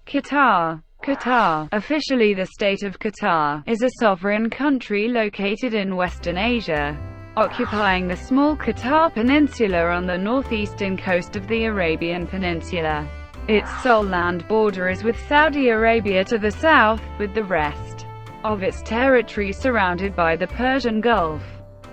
Qatar. Qatar, officially the State of Qatar, is a sovereign country located in Western Asia, occupying the small Qatar Peninsula on the northeastern coast of the Arabian Peninsula. Its sole land border is with Saudi Arabia to the south, with the rest of its territory surrounded by the Persian Gulf.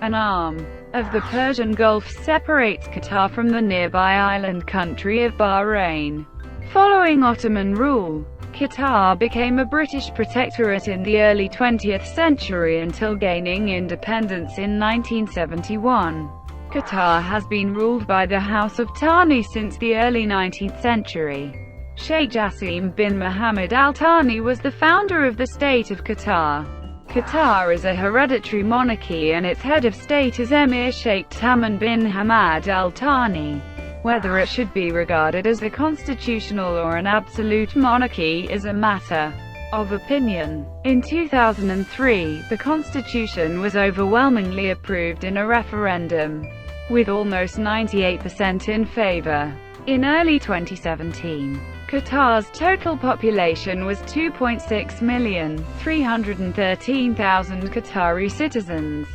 An arm of the Persian Gulf separates Qatar from the nearby island country of Bahrain. Following Ottoman rule, Qatar became a British protectorate in the early 20th century until gaining independence in 1971. Qatar has been ruled by the House of Thani since the early 19th century. Sheikh Jassim bin Mohammed Al Thani was the founder of the State of Qatar. Qatar is a hereditary monarchy and its head of state is Emir Sheikh Tamim bin Hamad Al Thani. Whether it should be regarded as a constitutional or an absolute monarchy is a matter of opinion. In 2003, the constitution was overwhelmingly approved in a referendum, with almost 98% in favour. In early 2017, Qatar's total population was 2.6,313,000 Qatari citizens,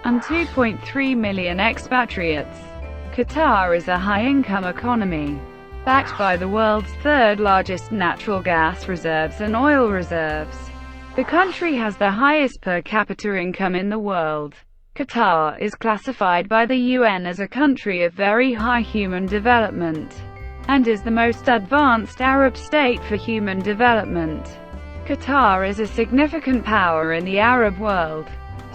and 2.3 million expatriates. Qatar is a high-income economy, backed by the world's third-largest natural gas reserves and oil reserves. The country has the highest per capita income in the world. Qatar is classified by the UN as a country of very high human development, and is the most advanced Arab state for human development. Qatar is a significant power in the Arab world,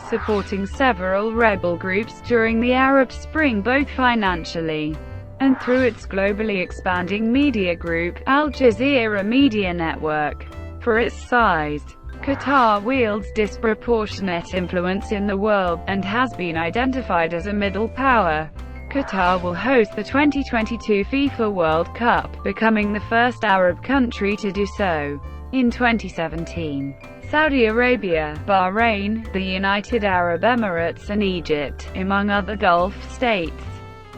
supporting several rebel groups during the Arab Spring both financially and through its globally expanding media group, Al Jazeera Media Network. For its size, Qatar wields disproportionate influence in the world, and has been identified as a middle power. Qatar will host the 2022 FIFA World Cup, becoming the first Arab country to do so. In 2017, Saudi Arabia, Bahrain, the United Arab Emirates and Egypt, among other Gulf states,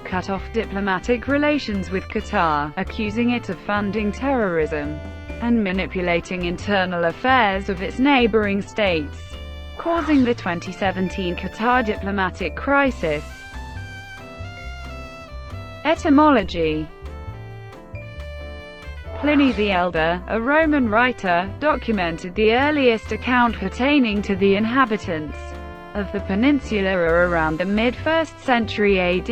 cut off diplomatic relations with Qatar, accusing it of funding terrorism and manipulating internal affairs of its neighboring states, causing the 2017 Qatar diplomatic crisis. Etymology. Pliny the Elder, a Roman writer, documented the earliest account pertaining to the inhabitants of the peninsula around the mid-1st century AD,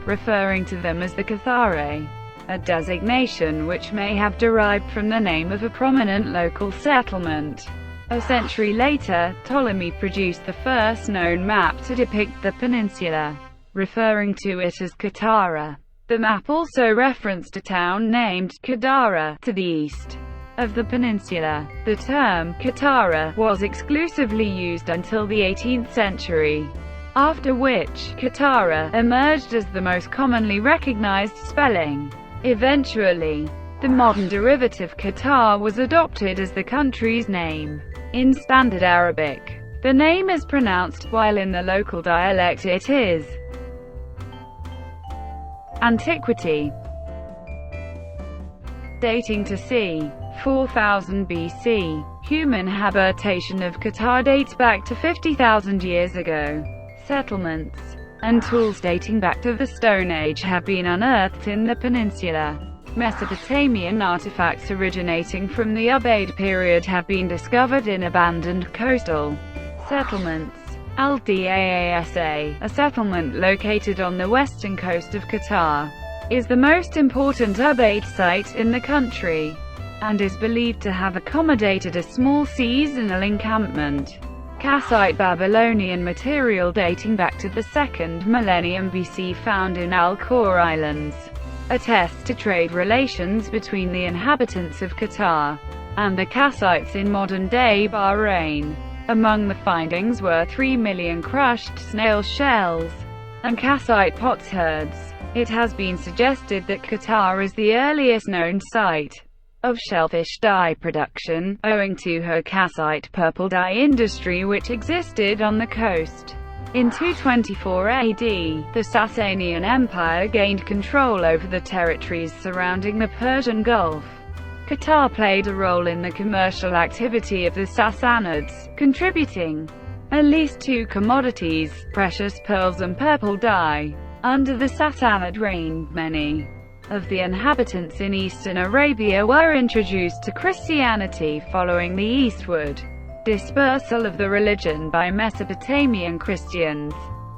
referring to them as the Qathare, a designation which may have derived from the name of a prominent local settlement. A century later, Ptolemy produced the first known map to depict the peninsula, referring to it as Qattara. The map also referenced a town named Qadara, to the east of the peninsula. The term Qattara was exclusively used until the 18th century, after which Qattara emerged as the most commonly recognized spelling. Eventually, the modern derivative Qatar was adopted as the country's name. In Standard Arabic, the name is pronounced, while in the local dialect it is. Antiquity. Dating to c. 4000 BC, human habitation of Qatar dates back to 50,000 years ago. Settlements and tools dating back to the Stone Age have been unearthed in the peninsula. Mesopotamian artifacts originating from the Ubaid period have been discovered in abandoned coastal settlements. Al-Daasa, a settlement located on the western coast of Qatar, is the most important Ubaid site in the country, and is believed to have accommodated a small seasonal encampment. Kassite Babylonian material dating back to the 2nd millennium BC found in Al-Khor Islands attests to trade relations between the inhabitants of Qatar and the Kassites in modern-day Bahrain. Among the findings were 3 million crushed snail shells and Kassite potsherds. It has been suggested that Qatar is the earliest known site of shellfish dye production, owing to her Kassite purple dye industry which existed on the coast. In 224 AD, the Sasanian Empire gained control over the territories surrounding the Persian Gulf. Qatar played a role in the commercial activity of the Sassanids, contributing at least two commodities, precious pearls and purple dye. Under the Sassanid reign, many of the inhabitants in eastern Arabia were introduced to Christianity following the eastward dispersal of the religion by Mesopotamian Christians.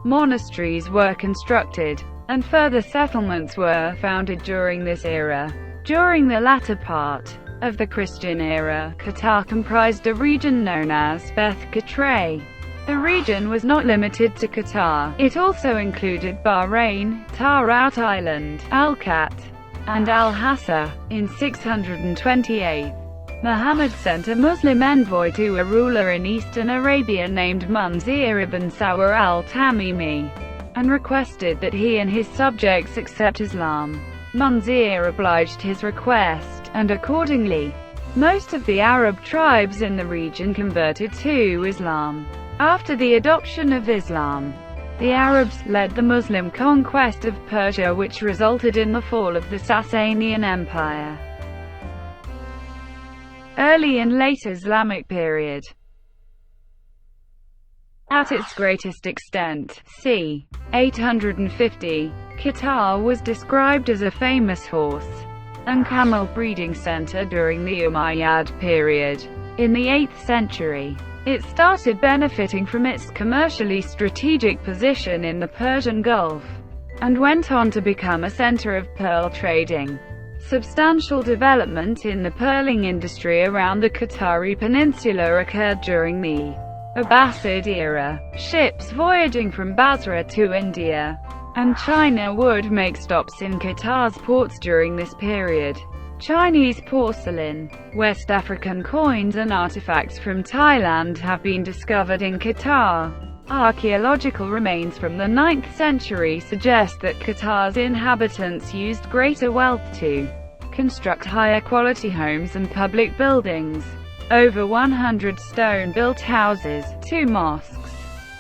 Monasteries were constructed, and further settlements were founded during this era. During the latter part of the Christian era, Qatar comprised a region known as Beth Qatray. The region was not limited to Qatar. It also included Bahrain, Tarout Island, Al-Khat, and Al-Hassa. In 628, Muhammad sent a Muslim envoy to a ruler in eastern Arabia named Munzir ibn Sawar al-Tamimi, and requested that he and his subjects accept Islam. Munzir obliged his request, and accordingly, most of the Arab tribes in the region converted to Islam. After the adoption of Islam, the Arabs led the Muslim conquest of Persia, which resulted in the fall of the Sasanian Empire. Early and late Islamic period. At its greatest extent, c. 850, Qatar was described as a famous horse and camel breeding center during the Umayyad period. In the 8th century, it started benefiting from its commercially strategic position in the Persian Gulf, and went on to become a center of pearl trading. Substantial development in the pearling industry around the Qatari Peninsula occurred during the Abbasid era. Ships voyaging from Basra to India and China would make stops in Qatar's ports during this period. Chinese porcelain, West African coins and artifacts from Thailand have been discovered in Qatar. Archaeological remains from the 9th century suggest that Qatar's inhabitants used greater wealth to construct higher quality homes and public buildings. Over 100 stone-built houses, 2 mosques,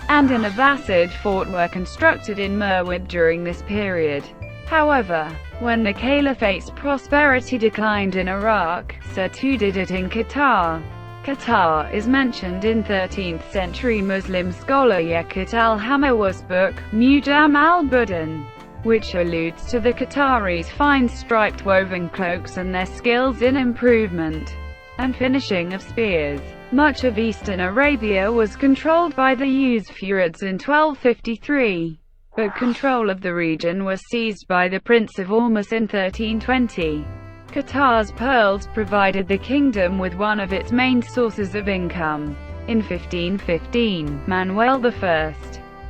and an Abbasid fort were constructed in Merwid during this period. However, when the Caliphate's prosperity declined in Iraq, so too did it in Qatar. Qatar is mentioned in 13th century Muslim scholar Yaqut al-Hamawa's book, Mujam al-Budan, which alludes to the Qataris' fine striped woven cloaks and their skills in improvement and finishing of spears. Much of eastern Arabia was controlled by the Usfurids in 1253. But control of the region was seized by the Prince of Ormus in 1320. Qatar's pearls provided the kingdom with one of its main sources of income. In 1515, Manuel I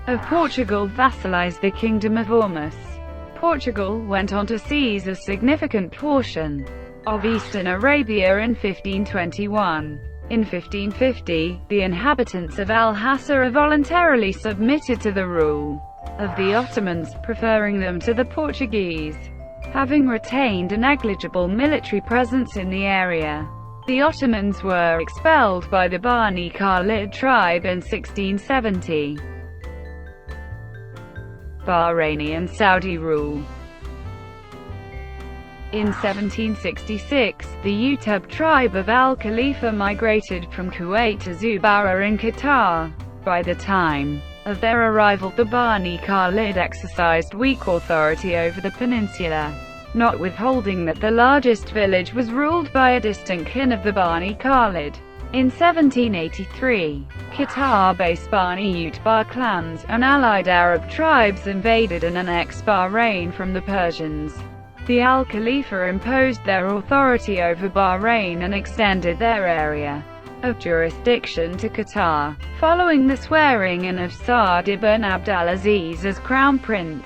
of Portugal vassalized the Kingdom of Ormus. Portugal went on to seize a significant portion of eastern Arabia in 1521. In 1550, the inhabitants of Al-Hassa voluntarily submitted to the rule of the Ottomans, preferring them to the Portuguese, having retained a negligible military presence in the area. The Ottomans were expelled by the Bani Khalid tribe in 1670. Bahraini and Saudi rule. In 1766, the Utub tribe of Al-Khalifa migrated from Kuwait to Zubarah in Qatar. By the time of their arrival, the Bani Khalid exercised weak authority over the peninsula, not withholding that the largest village was ruled by a distant kin of the Bani Khalid. In 1783, Qatar-based Bani Utbah clans and allied Arab tribes invaded and annexed Bahrain from the Persians. The Al-Khalifa imposed their authority over Bahrain and extended their area of jurisdiction to Qatar. Following the swearing-in of Saad ibn Abdulaziz as Crown Prince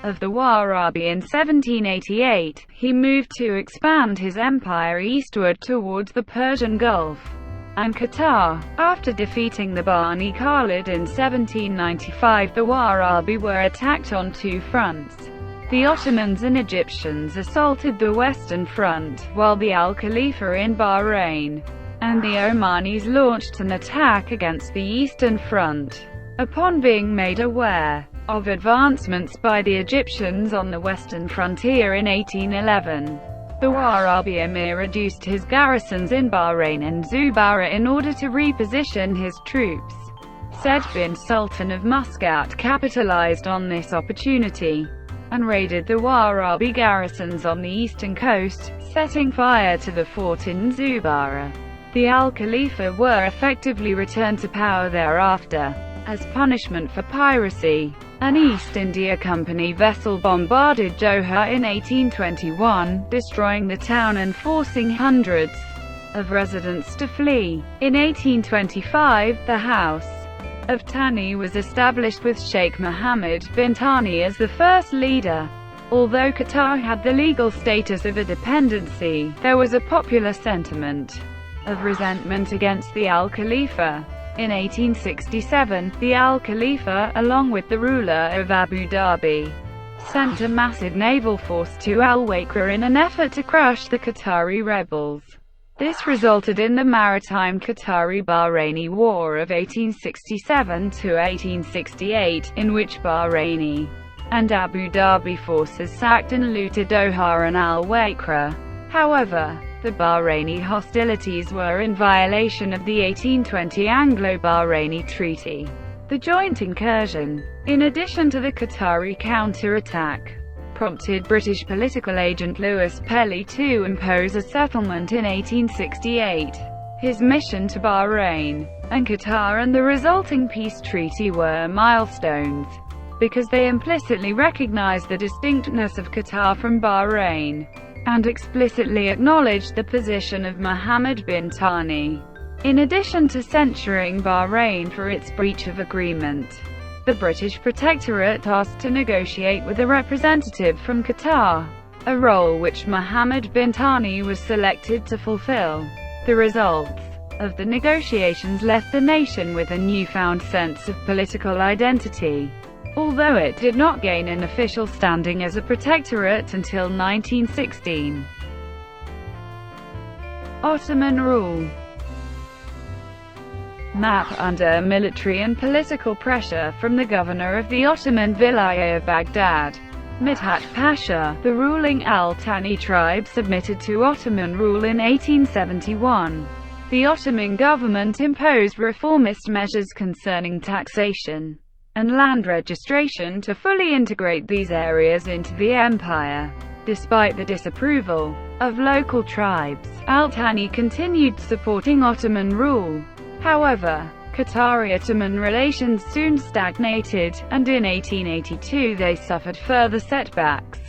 of the Warabi in 1788, he moved to expand his empire eastward towards the Persian Gulf and Qatar. After defeating the Bani Khalid in 1795, the Warabi were attacked on 2 fronts. The Ottomans and Egyptians assaulted the western front, while the Al-Khalifa in Bahrain and the Omanis launched an attack against the eastern front. Upon being made aware of advancements by the Egyptians on the western frontier in 1811, The Wahhabi Emir reduced his garrisons in Bahrain and Zubarah in order to reposition his troops. Said bin Sultan of Muscat capitalized on this opportunity and raided the Wahhabi garrisons on the eastern coast, setting fire to the fort in Zubarah. The Al-Khalifa were effectively returned to power thereafter. As punishment for piracy, an East India Company vessel bombarded Johor in 1821, destroying the town and forcing hundreds of residents to flee. In 1825, the House of Thani was established with Sheikh Mohammed bin Thani as the first leader. Although Qatar had the legal status of a dependency, there was a popular sentiment of resentment against the Al-Khalifa. In 1867, the Al-Khalifa, along with the ruler of Abu Dhabi, sent a massive naval force to Al-Waqra in an effort to crush the Qatari rebels. This resulted in the maritime Qatari-Bahraini War of 1867 to 1868, in which Bahraini and Abu Dhabi forces sacked and looted Doha and Al-Waqra. However, the Bahraini hostilities were in violation of the 1820 Anglo-Bahraini Treaty, the joint incursion. In addition to the Qatari counter-attack, prompted British political agent Louis Pelly to impose a settlement in 1868. His mission to Bahrain and Qatar and the resulting peace treaty were milestones, because they implicitly recognized the distinctness of Qatar from Bahrain, and explicitly acknowledged the position of Mohammed bin Thani. In addition to censuring Bahrain for its breach of agreement, the British protectorate asked to negotiate with a representative from Qatar, a role which Mohammed bin Thani was selected to fulfill. The results of the negotiations left the nation with a newfound sense of political identity, although it did not gain an official standing as a protectorate until 1916. Ottoman rule. Map. Under military and political pressure from the governor of the Ottoman Vilayet of Baghdad, Midhat Pasha, the ruling Al-Thani tribe submitted to Ottoman rule in 1871. The Ottoman government imposed reformist measures concerning taxation and land registration to fully integrate these areas into the empire. Despite the disapproval of local tribes, Al-Thani continued supporting Ottoman rule. However, Qatari-Ottoman relations soon stagnated, and in 1882 they suffered further setbacks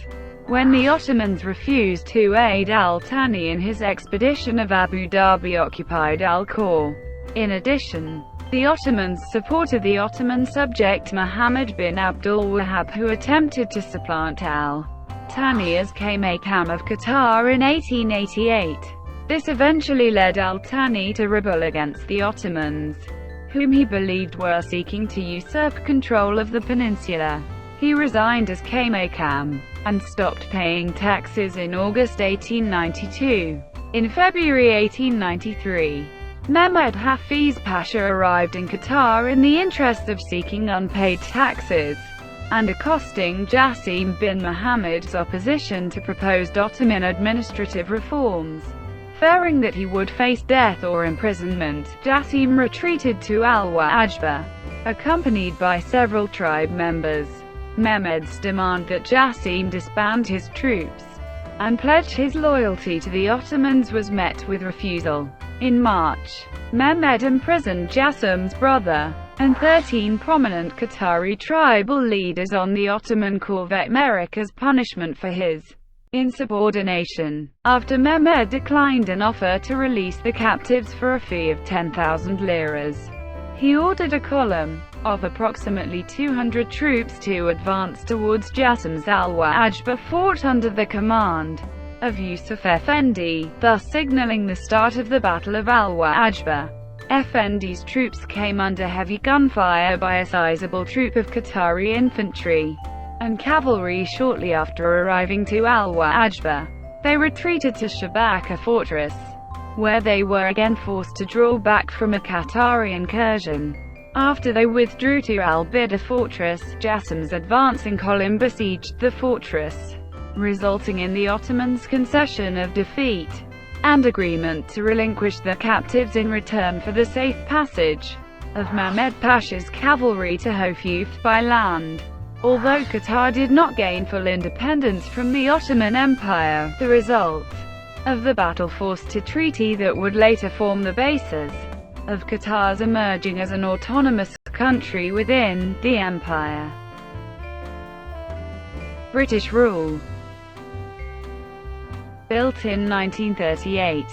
when the Ottomans refused to aid Al-Thani in his expedition of Abu Dhabi occupied Al-Khor. In addition, the Ottomans supported the Ottoman subject Muhammad bin Abdul Wahhab, who attempted to supplant Al-Thani as Khamakam of Qatar in 1888. This eventually led Al-Thani to rebel against the Ottomans, whom he believed were seeking to usurp control of the peninsula. He resigned as Khamakam and stopped paying taxes in August 1892. In February 1893, Mehmed Hafiz Pasha arrived in Qatar in the interest of seeking unpaid taxes and accosting Jassim bin Mohammed's opposition to proposed Ottoman administrative reforms. Fearing that he would face death or imprisonment, Jassim retreated to Al-Wa'ajba, accompanied by several tribe members. Mehmed's demand that Jassim disband his troops and pledge his loyalty to the Ottomans was met with refusal. In March, Mehmed imprisoned Jassim's brother and 13 prominent Qatari tribal leaders on the Ottoman corvette Merrick as punishment for his insubordination. After Mehmed declined an offer to release the captives for a fee of 10,000 liras, he ordered a column of approximately 200 troops to advance towards Jassim's Al-Wa'ajba fort under the command of Yusuf Effendi, thus signaling the start of the Battle of Al-Wa'ajba. Effendi's troops came under heavy gunfire by a sizable troop of Qatari infantry and cavalry shortly after arriving to Al-Wa'ajba. They retreated to Shabaka fortress, where they were again forced to draw back from a Qatari incursion. After they withdrew to Al-Bida fortress, Jassim's advancing column besieged the fortress. resulting in the Ottomans' concession of defeat and agreement to relinquish their captives in return for the safe passage of Mehmed Pasha's cavalry to Hofuf by land. Although Qatar did not gain full independence from the Ottoman Empire, the result of the battle forced a treaty that would later form the basis of Qatar's emerging as an autonomous country within the empire. British rule. Built in 1938,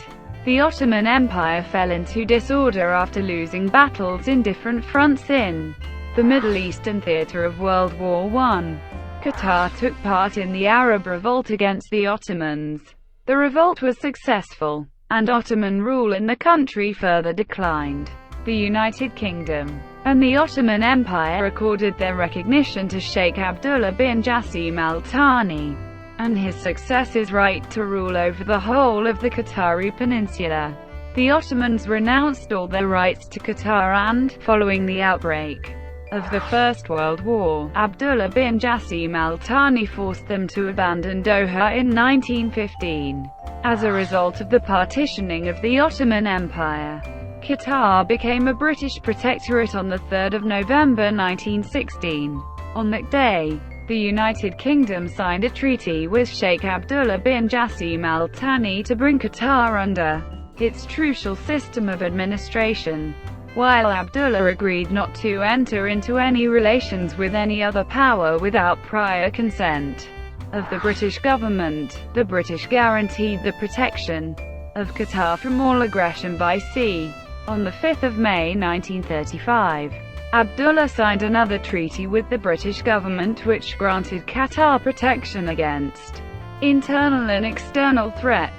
the Ottoman Empire fell into disorder after losing battles in different fronts in the Middle Eastern theatre of World War I. Qatar took part in the Arab revolt against the Ottomans. The revolt was successful, and Ottoman rule in the country further declined. The United Kingdom and the Ottoman Empire accorded their recognition to Sheikh Abdullah bin Jassim Al Thani and his successors' right to rule over the whole of the Qatari Peninsula. The Ottomans renounced all their rights to Qatar and, following the outbreak of the First World War, Abdullah bin Jassim Al Thani forced them to abandon Doha in 1915. As a result of the partitioning of the Ottoman Empire, Qatar became a British protectorate on 3 November 1916. On that day, the United Kingdom signed a treaty with Sheikh Abdullah bin Jassim Al Thani to bring Qatar under its trucial system of administration, while Abdullah agreed not to enter into any relations with any other power without prior consent of the British government. The British guaranteed the protection of Qatar from all aggression by sea. On 5 May 1935, Abdullah signed another treaty with the British government which granted Qatar protection against internal and external threats.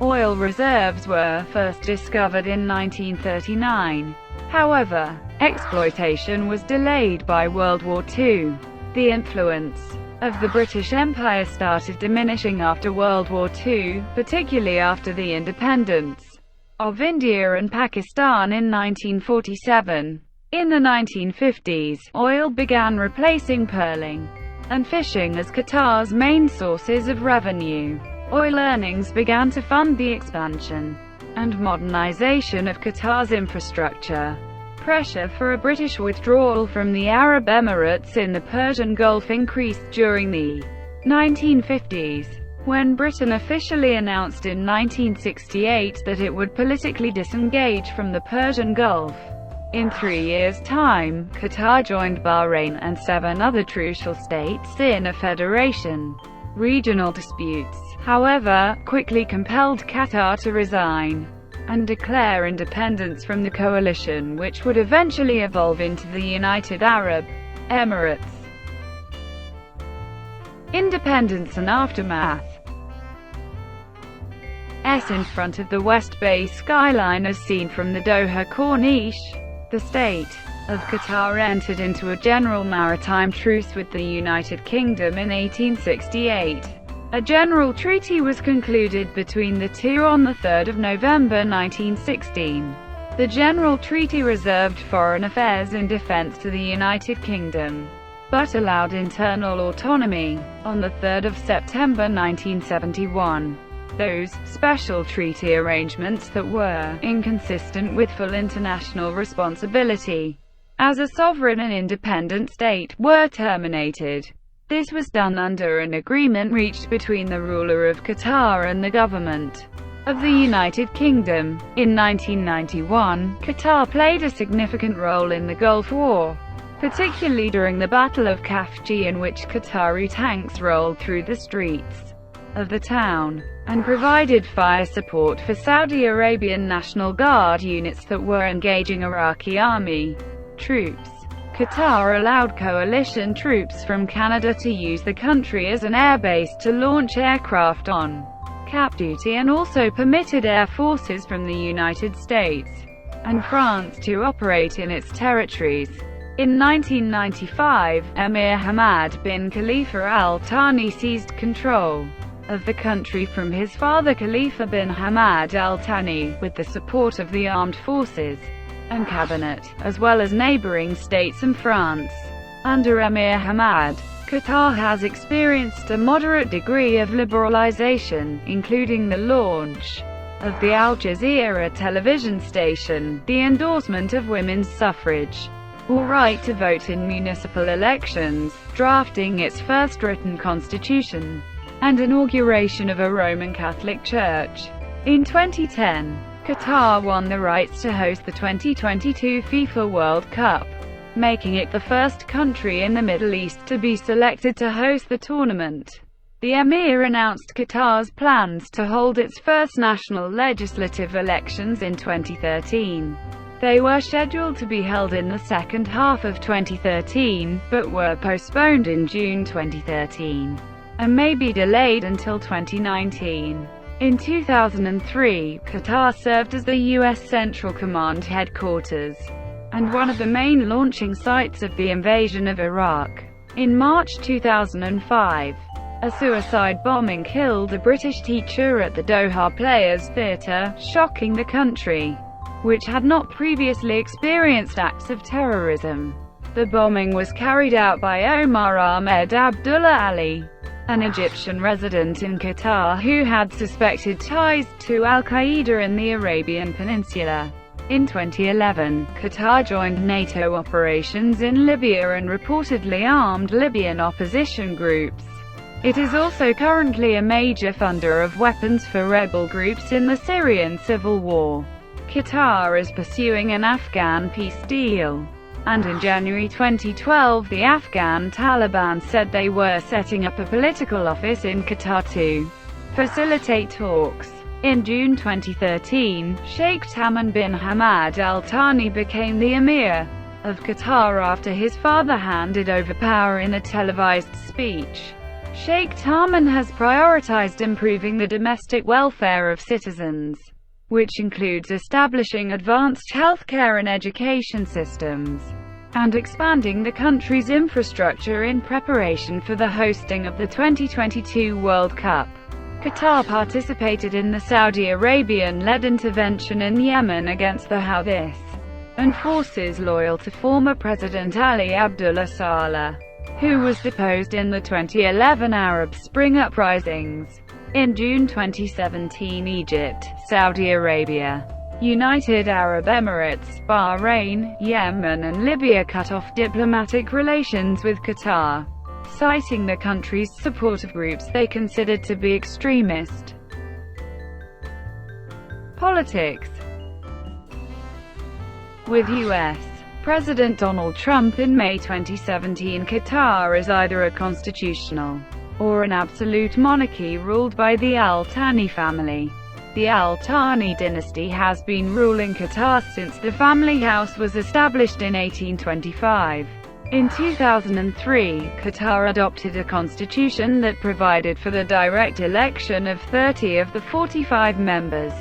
Oil reserves were first discovered in 1939. However, exploitation was delayed by World War II. The influence of the British Empire started diminishing after World War II, particularly after the independence of India and Pakistan in 1947. In the 1950s, oil began replacing pearling and fishing as Qatar's main sources of revenue. Oil earnings began to fund the expansion and modernization of Qatar's infrastructure. Pressure for a British withdrawal from the Arab Emirates in the Persian Gulf increased during the 1950s, when Britain officially announced in 1968 that it would politically disengage from the Persian Gulf. In 3 years' time, Qatar joined Bahrain and 7 other trucial states in a federation. Regional disputes, however, quickly compelled Qatar to resign and declare independence from the coalition, which would eventually evolve into the United Arab Emirates. Independence and aftermath. In front of the West Bay skyline as seen from the Doha Corniche, the state of Qatar entered into a general maritime truce with the United Kingdom in 1868. A general treaty was concluded between the two on 3 November 1916. The general treaty reserved foreign affairs and defense to the United Kingdom, but allowed internal autonomy. On 3 September 1971, those special treaty arrangements that were inconsistent with full international responsibility as a sovereign and independent state were terminated. This was done under an agreement reached between the ruler of Qatar and the government of the United Kingdom. In 1991, Qatar played a significant role in the Gulf War, particularly during the Battle of Khafji, in which Qatari tanks rolled through the streets of the town and provided fire support for Saudi Arabian National Guard units that were engaging Iraqi army troops. Qatar allowed coalition troops from Canada to use the country as an airbase to launch aircraft on cap duty, and also permitted air forces from the United States and France to operate in its territories. In 1995, Emir Hamad bin Khalifa Al Thani seized control of the country from his father Khalifa bin Hamad Al Thani, with the support of the armed forces and cabinet, as well as neighboring states and France. Under Emir Hamad, Qatar has experienced a moderate degree of liberalization, including the launch of the Al Jazeera television station, the endorsement of women's suffrage, or right to vote in municipal elections, drafting its first written constitution, and inauguration of a Roman Catholic Church. In 2010, Qatar won the rights to host the 2022 FIFA World Cup, making it the first country in the Middle East to be selected to host the tournament. The Emir announced Qatar's plans to hold its first national legislative elections in 2013. They were scheduled to be held in the second half of 2013, but were postponed in June 2013, and may be delayed until 2019. In 2003, Qatar served as the U.S. Central Command headquarters, and one of the main launching sites of the invasion of Iraq. In March 2005, a suicide bombing killed a British teacher at the Doha Players Theatre, shocking the country, which had not previously experienced acts of terrorism. The bombing was carried out by Omar Ahmed Abdullah Ali, an Egyptian resident in Qatar who had suspected ties to Al-Qaeda in the Arabian Peninsula. In 2011, Qatar joined NATO operations in Libya and reportedly armed Libyan opposition groups. It is also currently a major funder of weapons for rebel groups in the Syrian civil war. Qatar is pursuing an Afghan peace deal, and in January 2012 the Afghan Taliban said they were setting up a political office in Qatar to facilitate talks. In June 2013, Sheikh Tamim bin Hamad Al Thani became the Emir of Qatar after his father handed over power in a televised speech. Sheikh Tamim has prioritized improving the domestic welfare of citizens, which includes establishing advanced healthcare and education systems, and expanding the country's infrastructure in preparation for the hosting of the 2022 World Cup. Qatar participated in the Saudi Arabian-led intervention in Yemen against the Houthis and forces loyal to former President Ali Abdullah Saleh, who was deposed in the 2011 Arab Spring uprisings. In June 2017, Egypt, Saudi Arabia, United Arab Emirates, Bahrain, Yemen and Libya cut off diplomatic relations with Qatar, citing the country's support of groups they considered to be extremist. Politics. With U.S. President Donald Trump in May 2017, Qatar is either a constitutional or an absolute monarchy ruled by the Al Thani family. The Al Thani dynasty has been ruling Qatar since the family house was established in 1825. In 2003, Qatar adopted a constitution that provided for the direct election of 30 of the 45 members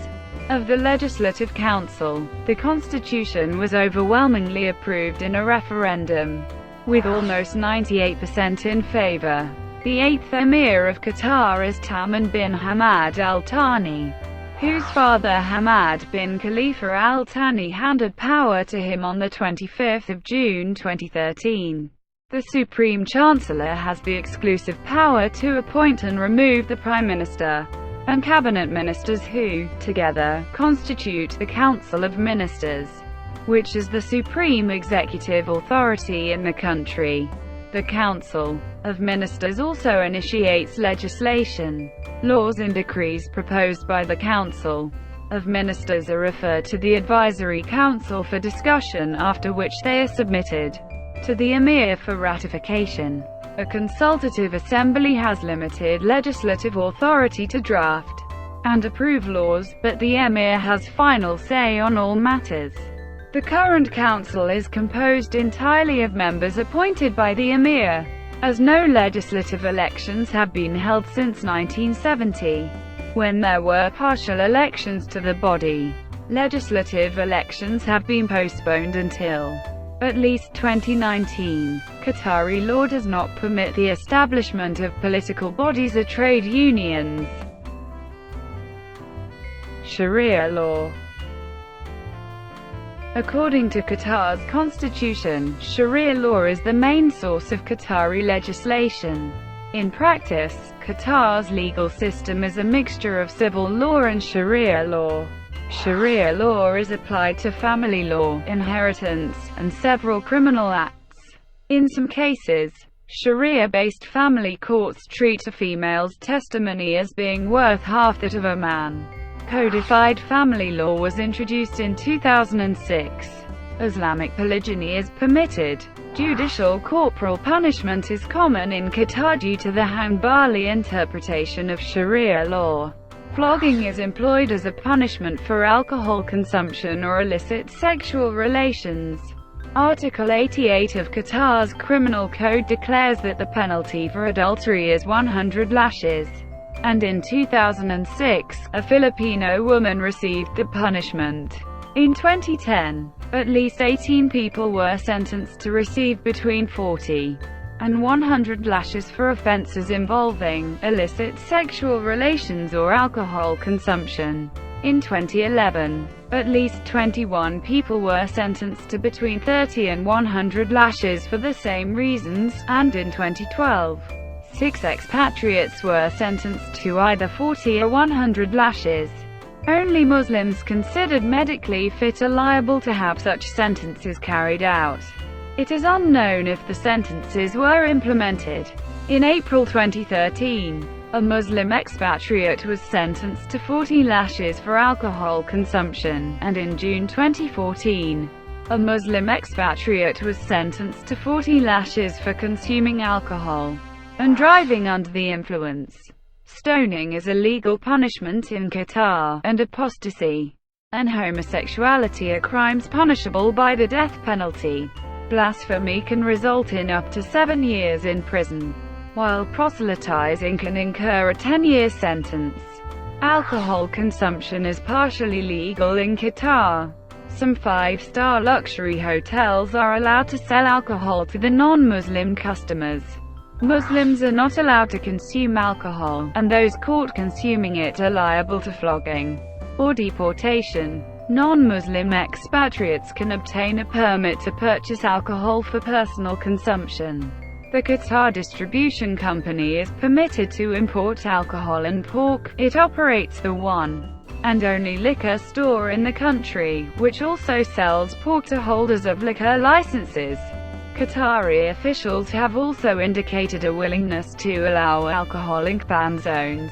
of the Legislative Council. The constitution was overwhelmingly approved in a referendum, with almost 98% in favor. The eighth Emir of Qatar is Tamim bin Hamad Al Thani, whose father Hamad bin Khalifa Al Thani handed power to him on 25 June 2013. The Supreme Chancellor has the exclusive power to appoint and remove the Prime Minister and cabinet ministers who, together, constitute the Council of Ministers, which is the supreme executive authority in the country. The Council of Ministers also initiates legislation. Laws and decrees proposed by the Council of Ministers are referred to the Advisory Council for discussion, after which they are submitted to the Emir for ratification. A consultative assembly has limited legislative authority to draft and approve laws, but the Emir has final say on all matters. The current council is composed entirely of members appointed by the Emir, as no legislative elections have been held since 1970, when there were partial elections to the body. Legislative elections have been postponed until at least 2019. Qatari law does not permit the establishment of political bodies or trade unions. Sharia law. According to Qatar's constitution, Sharia law is the main source of Qatari legislation. In practice, Qatar's legal system is a mixture of civil law and Sharia law. Sharia law is applied to family law, inheritance, and several criminal acts. In some cases, Sharia-based family courts treat a female's testimony as being worth half that of a man. Codified family law was introduced in 2006. Islamic polygyny is permitted. Judicial corporal punishment is common in Qatar due to the Hanbali interpretation of Sharia law. Flogging is employed as a punishment for alcohol consumption or illicit sexual relations. Article 88 of Qatar's Criminal Code declares that the penalty for adultery is 100 lashes. And in 2006, a Filipino woman received the punishment. In 2010, at least 18 people were sentenced to receive between 40 and 100 lashes for offenses involving illicit sexual relations or alcohol consumption. In 2011, at least 21 people were sentenced to between 30 and 100 lashes for the same reasons, and in 2012, 6 expatriates were sentenced to either 40 or 100 lashes. Only Muslims considered medically fit are liable to have such sentences carried out. It is unknown if the sentences were implemented. In April 2013, a Muslim expatriate was sentenced to 40 lashes for alcohol consumption, and in June 2014, a Muslim expatriate was sentenced to 40 lashes for consuming alcohol and driving under the influence. Stoning is a legal punishment in Qatar, and apostasy and homosexuality are crimes punishable by the death penalty. Blasphemy can result in up to 7 years in prison, while proselytizing can incur a 10-year sentence. Alcohol consumption is partially legal in Qatar. Some 5-star luxury hotels are allowed to sell alcohol to the non-Muslim customers. Muslims are not allowed to consume alcohol, and those caught consuming it are liable to flogging or deportation. Non-Muslim expatriates can obtain a permit to purchase alcohol for personal consumption. The Qatar Distribution Company is permitted to import alcohol and pork. It operates the one and only liquor store in the country, which also sells pork to holders of liquor licenses. Qatari officials have also indicated a willingness to allow alcohol in ban zones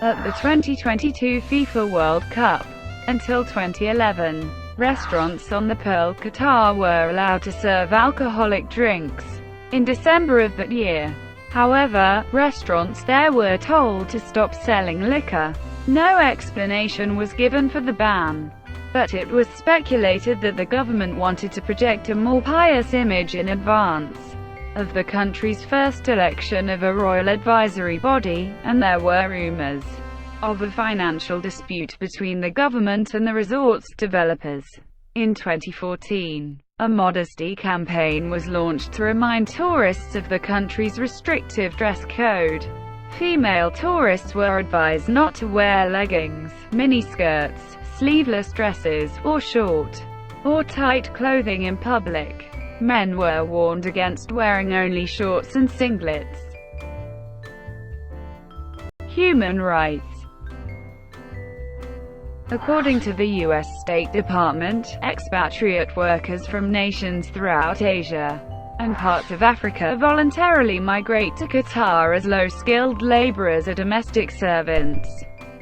at the 2022 FIFA World Cup. Until 2011, restaurants on the Pearl Qatar were allowed to serve alcoholic drinks. In December of that year, however, restaurants there were told to stop selling liquor. No explanation was given for the ban, but it was speculated that the government wanted to project a more pious image in advance of the country's first election of a royal advisory body, and there were rumors of a financial dispute between the government and the resort's developers. In 2014, a modesty campaign was launched to remind tourists of the country's restrictive dress code. Female tourists were advised not to wear leggings, miniskirts, sleeveless dresses, or short or tight clothing in public. Men were warned against wearing only shorts and singlets. Human rights. According to the U.S. State Department, expatriate workers from nations throughout Asia and parts of Africa voluntarily migrate to Qatar as low-skilled laborers or domestic servants.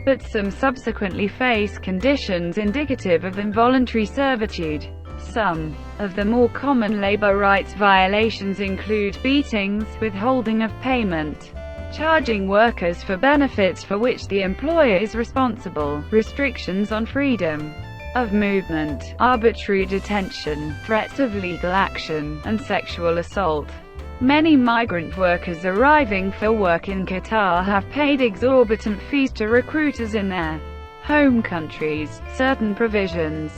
But some subsequently face conditions indicative of involuntary servitude. Some of the more common labor rights violations include beatings, withholding of payment, charging workers for benefits for which the employer is responsible, restrictions on freedom of movement, arbitrary detention, threats of legal action, and sexual assault. Many migrant workers arriving for work in Qatar have paid exorbitant fees to recruiters in their home countries. Certain provisions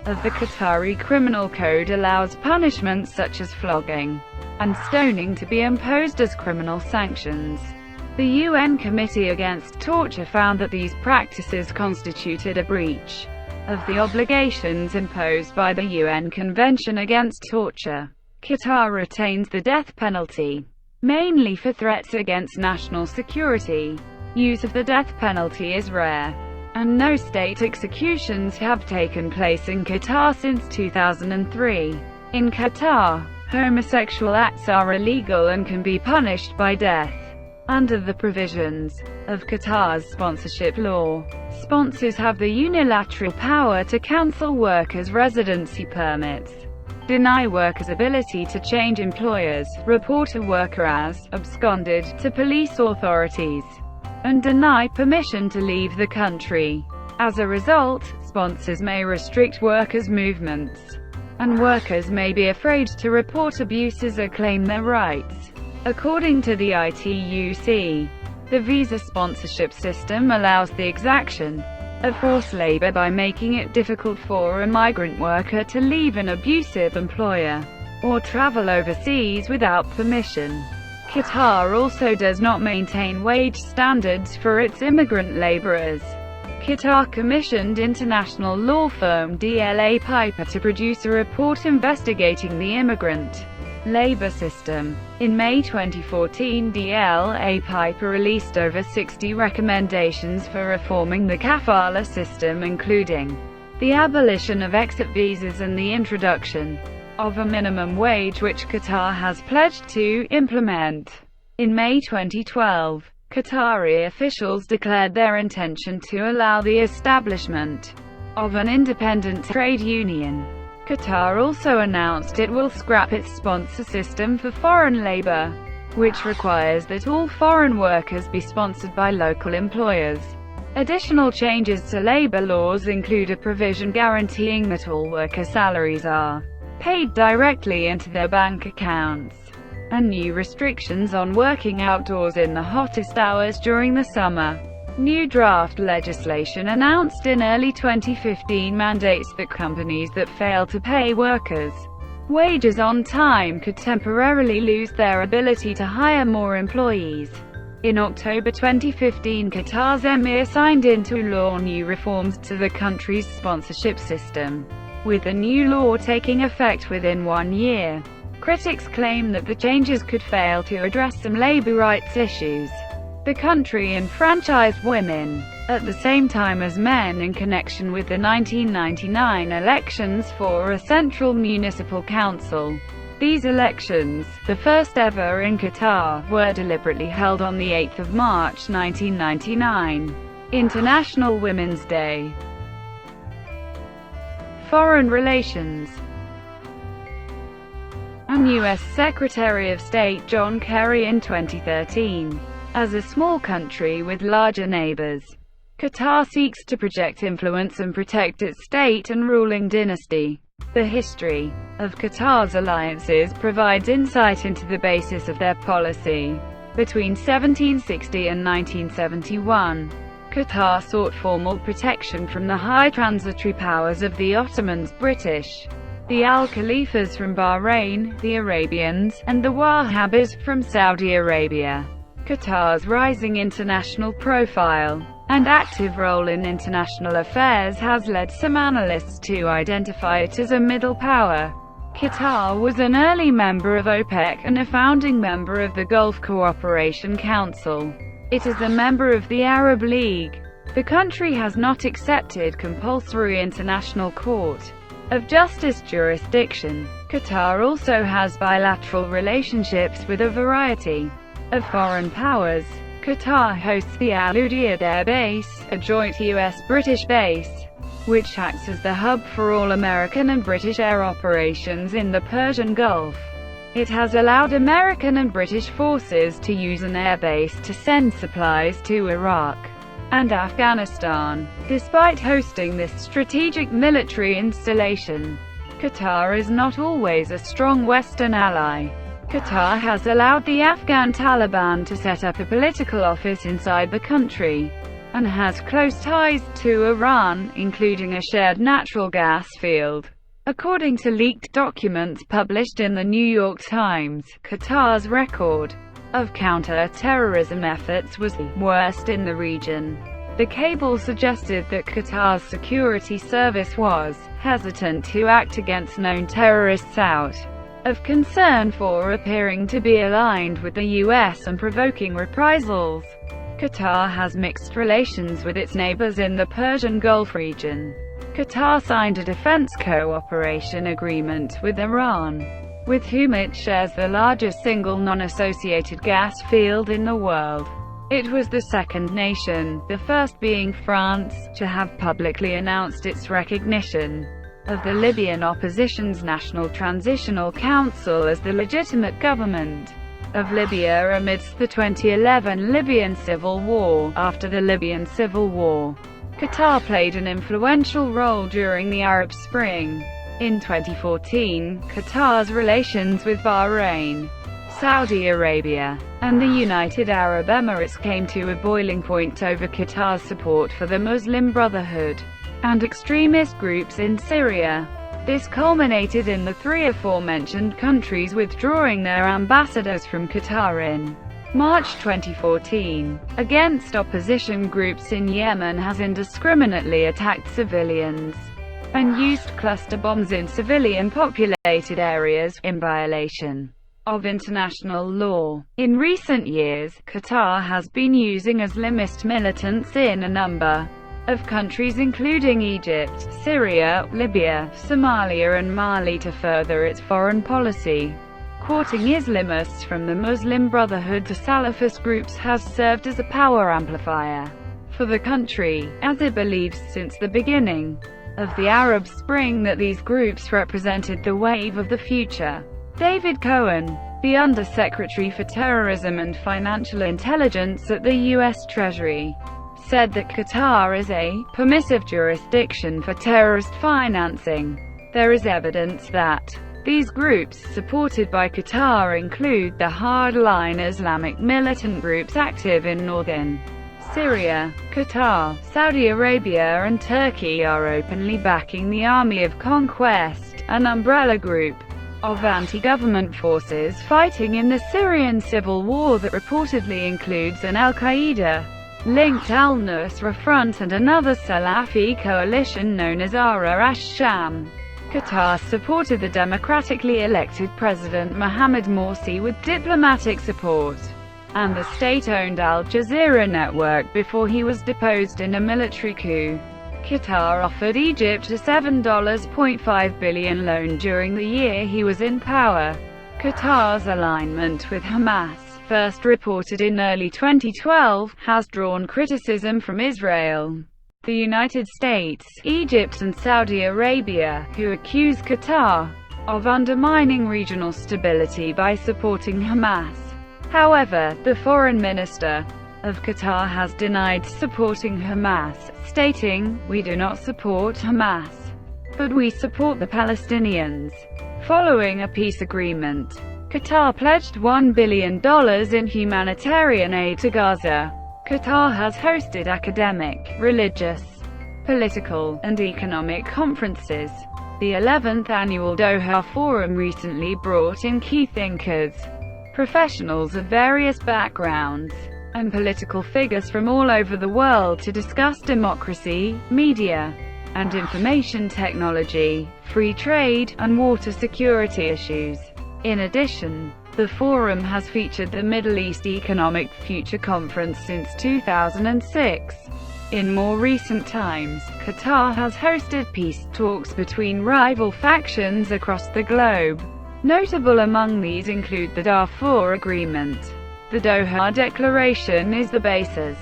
of the Qatari Criminal Code allows punishments such as flogging and stoning to be imposed as criminal sanctions. The UN Committee Against Torture found that these practices constituted a breach of the obligations imposed by the UN Convention Against Torture. Qatar retains the death penalty, mainly for threats against national security. Use of the death penalty is rare, and no state executions have taken place in Qatar since 2003. In Qatar, homosexual acts are illegal and can be punished by death. Under the provisions of Qatar's sponsorship law, sponsors have the unilateral power to cancel workers' residency permits, deny workers' ability to change employers, report a worker as absconded to police authorities, and deny permission to leave the country. As a result, sponsors may restrict workers' movements, and workers may be afraid to report abuses or claim their rights. According to the ITUC, the visa sponsorship system allows the exaction of forced labor by making it difficult for a migrant worker to leave an abusive employer or travel overseas without permission. Qatar also does not maintain wage standards for its immigrant laborers. Qatar commissioned international law firm DLA Piper to produce a report investigating the immigrant labor system. In May 2014, DLA Piper released over 60 recommendations for reforming the kafala system, including the abolition of exit visas and the introduction of a minimum wage, which Qatar has pledged to implement. In May 2012, Qatari officials declared their intention to allow the establishment of an independent trade union. Qatar also announced it will scrap its sponsor system for foreign labor, which requires that all foreign workers be sponsored by local employers. Additional changes to labor laws include a provision guaranteeing that all worker salaries are paid directly into their bank accounts, and new restrictions on working outdoors in the hottest hours during the summer. New draft legislation announced in early 2015 mandates that companies that fail to pay workers' wages on time could temporarily lose their ability to hire more employees. In October 2015, Qatar's Emir signed into law new reforms to the country's sponsorship system, with the new law taking effect within 1 year. Critics claim that the changes could fail to address some labor rights issues. The country enfranchised women at the same time as men in connection with the 1999 elections for a central municipal council. These elections, the first ever in Qatar, were deliberately held on the 8th of March 1999, International Women's Day. Foreign relations. And U.S. Secretary of State John Kerry in 2013. As a small country with larger neighbors, Qatar seeks to project influence and protect its state and ruling dynasty. The history of Qatar's alliances provides insight into the basis of their policy. Between 1760 and 1971, Qatar sought formal protection from the high transitory powers of the Ottomans, British, the Al-Khalifas from Bahrain, the Arabians, and the Wahhabis from Saudi Arabia. Qatar's rising international profile and active role in international affairs has led some analysts to identify it as a middle power. Qatar was an early member of OPEC and a founding member of the Gulf Cooperation Council. It is a member of the Arab League. The country has not accepted compulsory international court of justice jurisdiction. Qatar also has bilateral relationships with a variety of foreign powers. Qatar hosts the Al Udeid Air Base, a joint U.S.-British base, which acts as the hub for all American and British air operations in the Persian Gulf. It has allowed American and British forces to use an airbase to send supplies to Iraq and Afghanistan. Despite hosting this strategic military installation, Qatar is not always a strong Western ally. Qatar has allowed the Afghan Taliban to set up a political office inside the country, and has close ties to Iran, including a shared natural gas field. According to leaked documents published in the New York Times, Qatar's record of counter-terrorism efforts was the worst in the region. The cable suggested that Qatar's security service was hesitant to act against known terrorists out of concern for appearing to be aligned with the US and provoking reprisals. Qatar has mixed relations with its neighbors in the Persian Gulf region. Qatar signed a defense cooperation agreement with Iran, with whom it shares the largest single non-associated gas field in the world. It was the second nation, the first being France, to have publicly announced its recognition of the Libyan opposition's National Transitional Council as the legitimate government of Libya amidst the 2011 Libyan civil war. After the Libyan civil war, Qatar played an influential role during the Arab Spring. In 2014, Qatar's relations with Bahrain, Saudi Arabia, and the United Arab Emirates came to a boiling point over Qatar's support for the Muslim Brotherhood and extremist groups in Syria. This culminated in the three aforementioned countries withdrawing their ambassadors from Qatar in March 2014. Against opposition groups in Yemen has indiscriminately attacked civilians and used cluster bombs in civilian populated areas, in violation of international law. In recent years, Qatar has been using Islamist militants in a number of countries including Egypt, Syria, Libya, Somalia and Mali to further its foreign policy. Courting Islamists from the Muslim Brotherhood to Salafist groups has served as a power amplifier for the country, as it believes since the beginning of the Arab Spring that these groups represented the wave of the future. David Cohen, the Undersecretary for Terrorism and Financial Intelligence at the U.S. Treasury, said that Qatar is a permissive jurisdiction for terrorist financing. There is evidence that these groups, supported by Qatar, include the hardline Islamic militant groups active in northern Syria. Qatar, Saudi Arabia and Turkey are openly backing the Army of Conquest, an umbrella group of anti-government forces fighting in the Syrian civil war that reportedly includes an al-Qaeda-linked al-Nusra Front and another Salafi coalition known as Ara ash-Sham. Qatar supported the democratically elected President Mohammed Morsi with diplomatic support and the state-owned Al Jazeera network before he was deposed in a military coup. Qatar offered Egypt a $7.5 billion loan during the year he was in power. Qatar's alignment with Hamas, first reported in early 2012, has drawn criticism from Israel, the United States, Egypt and Saudi Arabia, who accuse Qatar of undermining regional stability by supporting Hamas. However, the foreign minister of Qatar has denied supporting Hamas, stating, "We do not support Hamas, but we support the Palestinians." Following a peace agreement, Qatar pledged $1 billion in humanitarian aid to Gaza. Qatar has hosted academic, religious, political, and economic conferences. The 11th annual Doha Forum recently brought in key thinkers, professionals of various backgrounds, and political figures from all over the world to discuss democracy, media and information technology, free trade, and water security issues. In addition, the forum has featured the Middle East Economic Future Conference since 2006. In more recent times, Qatar has hosted peace talks between rival factions across the globe. Notable among these include the Darfur Agreement. The Doha Declaration is the basis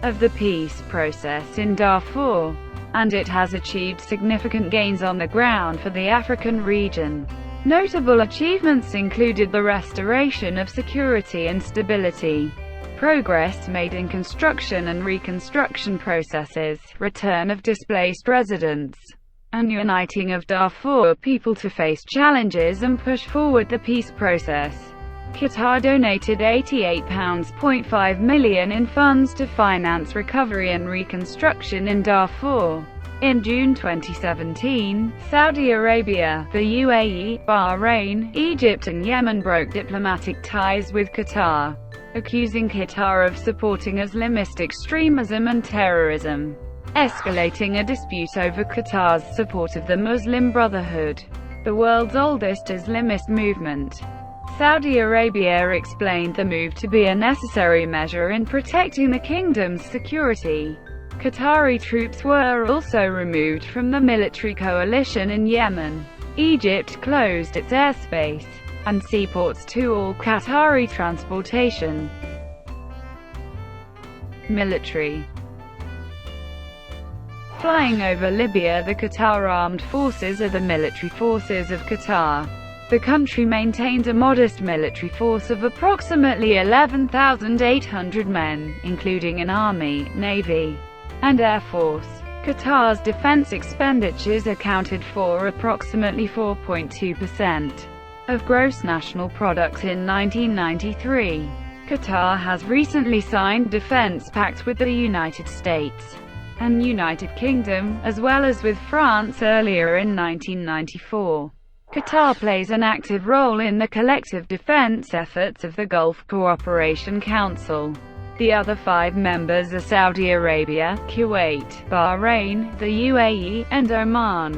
of the peace process in Darfur, and it has achieved significant gains on the ground for the African region. Notable achievements included the restoration of security and stability, progress made in construction and reconstruction processes, return of displaced residents, and uniting of Darfur people to face challenges and push forward the peace process. Qatar donated £88.5 million in funds to finance recovery and reconstruction in Darfur. In June 2017, Saudi Arabia, the UAE, Bahrain, Egypt and Yemen broke diplomatic ties with Qatar. accusing Qatar of supporting Islamist extremism and terrorism, escalating a dispute over Qatar's support of the Muslim Brotherhood, the world's oldest Islamist movement. Saudi Arabia explained the move to be a necessary measure in protecting the kingdom's security. Qatari troops were also removed from the military coalition in Yemen. Egypt closed its airspace and seaports to all Qatari transportation. Military. Flying over Libya, the Qatar Armed Forces are the military forces of Qatar. The country maintains a modest military force of approximately 11,800 men, including an army, navy, and air force. Qatar's defense expenditures accounted for approximately 4.2% of gross national product in 1993. Qatar has recently signed defense pacts with the United States and United Kingdom, as well as with France earlier in 1994. Qatar plays an active role in the collective defense efforts of the Gulf Cooperation Council. The other 5 members are Saudi Arabia, Kuwait, Bahrain, the UAE, and Oman.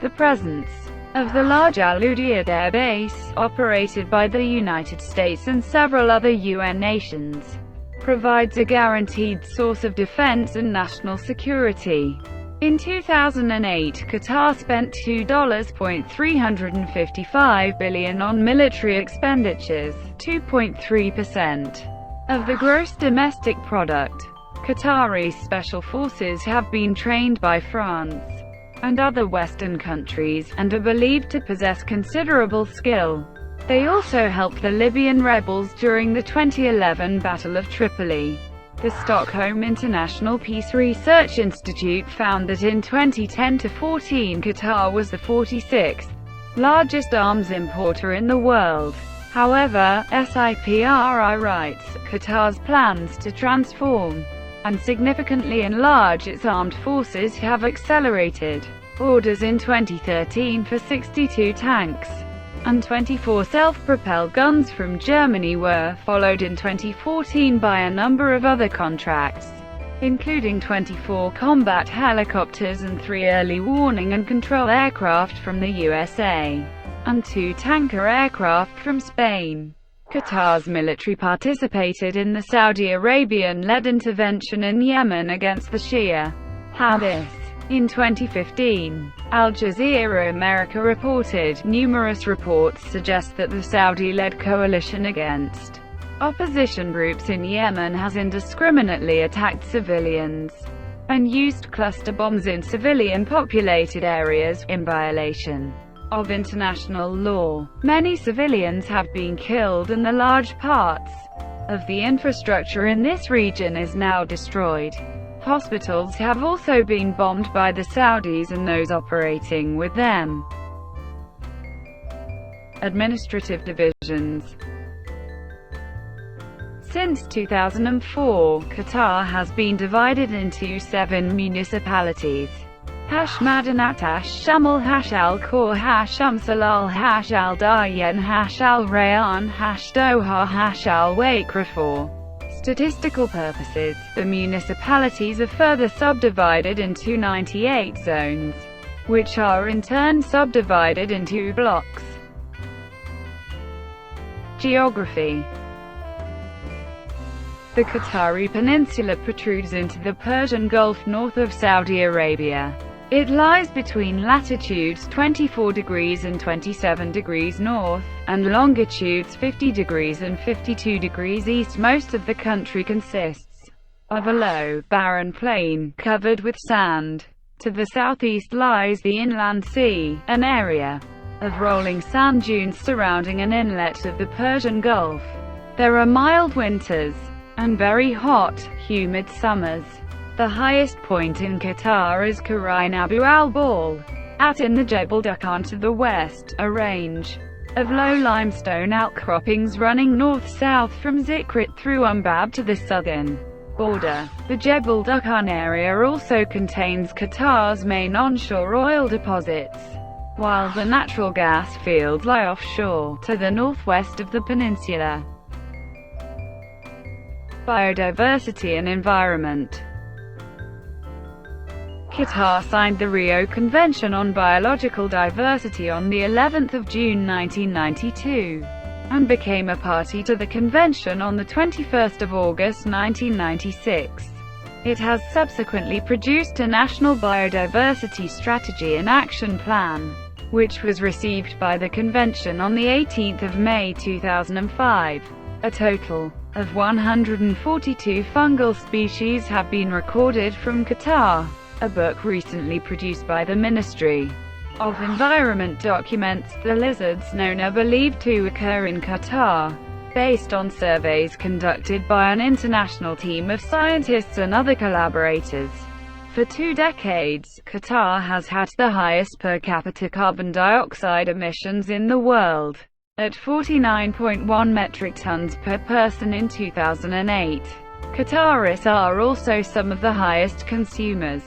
The presence of the large Al Udeid air base, operated by the United States and several other UN nations, provides a guaranteed source of defense and national security. In 2008, Qatar spent $2.355 billion on military expenditures, 2.3% of the gross domestic product. Qatari special forces have been trained by France and other Western countries, and are believed to possess considerable skill. They also helped the Libyan rebels during the 2011 Battle of Tripoli. The Stockholm International Peace Research Institute found that in 2010-14 Qatar was the 46th largest arms importer in the world. However, SIPRI writes, Qatar's plans to transform and significantly enlarge its armed forces have accelerated. Orders in 2013 for 62 tanks and 24 self-propelled guns from Germany were followed in 2014 by a number of other contracts, including 24 combat helicopters and 3 early warning and control aircraft from the USA, and 2 tanker aircraft from Spain. Qatar's military participated in the Saudi Arabian-led intervention in Yemen against the Shia Houthis. In 2015, Al Jazeera America reported, numerous reports suggest that the Saudi-led coalition against opposition groups in Yemen has indiscriminately attacked civilians and used cluster bombs in civilian-populated areas, in violation of international law. Many civilians have been killed and the large parts of the infrastructure in this region is now destroyed. Hospitals have also been bombed by the Saudis and those operating with them. Administrative divisions. Since 2004, Qatar has been divided into 7 municipalities: Madanat, Shamal, Al Khor, Shamsalal, Al Dayan, Al Rayan, Doha, Al Wakra. For statistical purposes, the municipalities are further subdivided into 98 zones, which are in turn subdivided into blocks. Geography. The Qatari Peninsula protrudes into the Persian Gulf north of Saudi Arabia. It lies between latitudes 24 degrees and 27 degrees north, and longitudes 50 degrees and 52 degrees east. Most of the country consists of a low, barren plain, covered with sand. To the southeast lies the inland sea, an area of rolling sand dunes surrounding an inlet of the Persian Gulf. There are mild winters and very hot, humid summers. The highest point in Qatar is Qarain Abu al-Bal, in the Jebel Dukhan to the west, a range of low limestone outcroppings running north-south from Zikrit through Umbab to the southern border. The Jebel Dukhan area also contains Qatar's main onshore oil deposits, while the natural gas fields lie offshore, to the northwest of the peninsula. Biodiversity and environment. Qatar signed the Rio Convention on Biological Diversity on the 11th of June 1992, and became a party to the convention on the 21st of August 1996. It has subsequently produced a National Biodiversity Strategy and Action Plan, which was received by the convention on the 18th of May 2005. A total of 142 fungal species have been recorded from Qatar. A book recently produced by the Ministry of Environment documents the lizards known are believed to occur in Qatar, based on surveys conducted by an international team of scientists and other collaborators. For 2 decades, Qatar has had the highest per capita carbon dioxide emissions in the world, at 49.1 metric tons per person in 2008. Qataris are also some of the highest consumers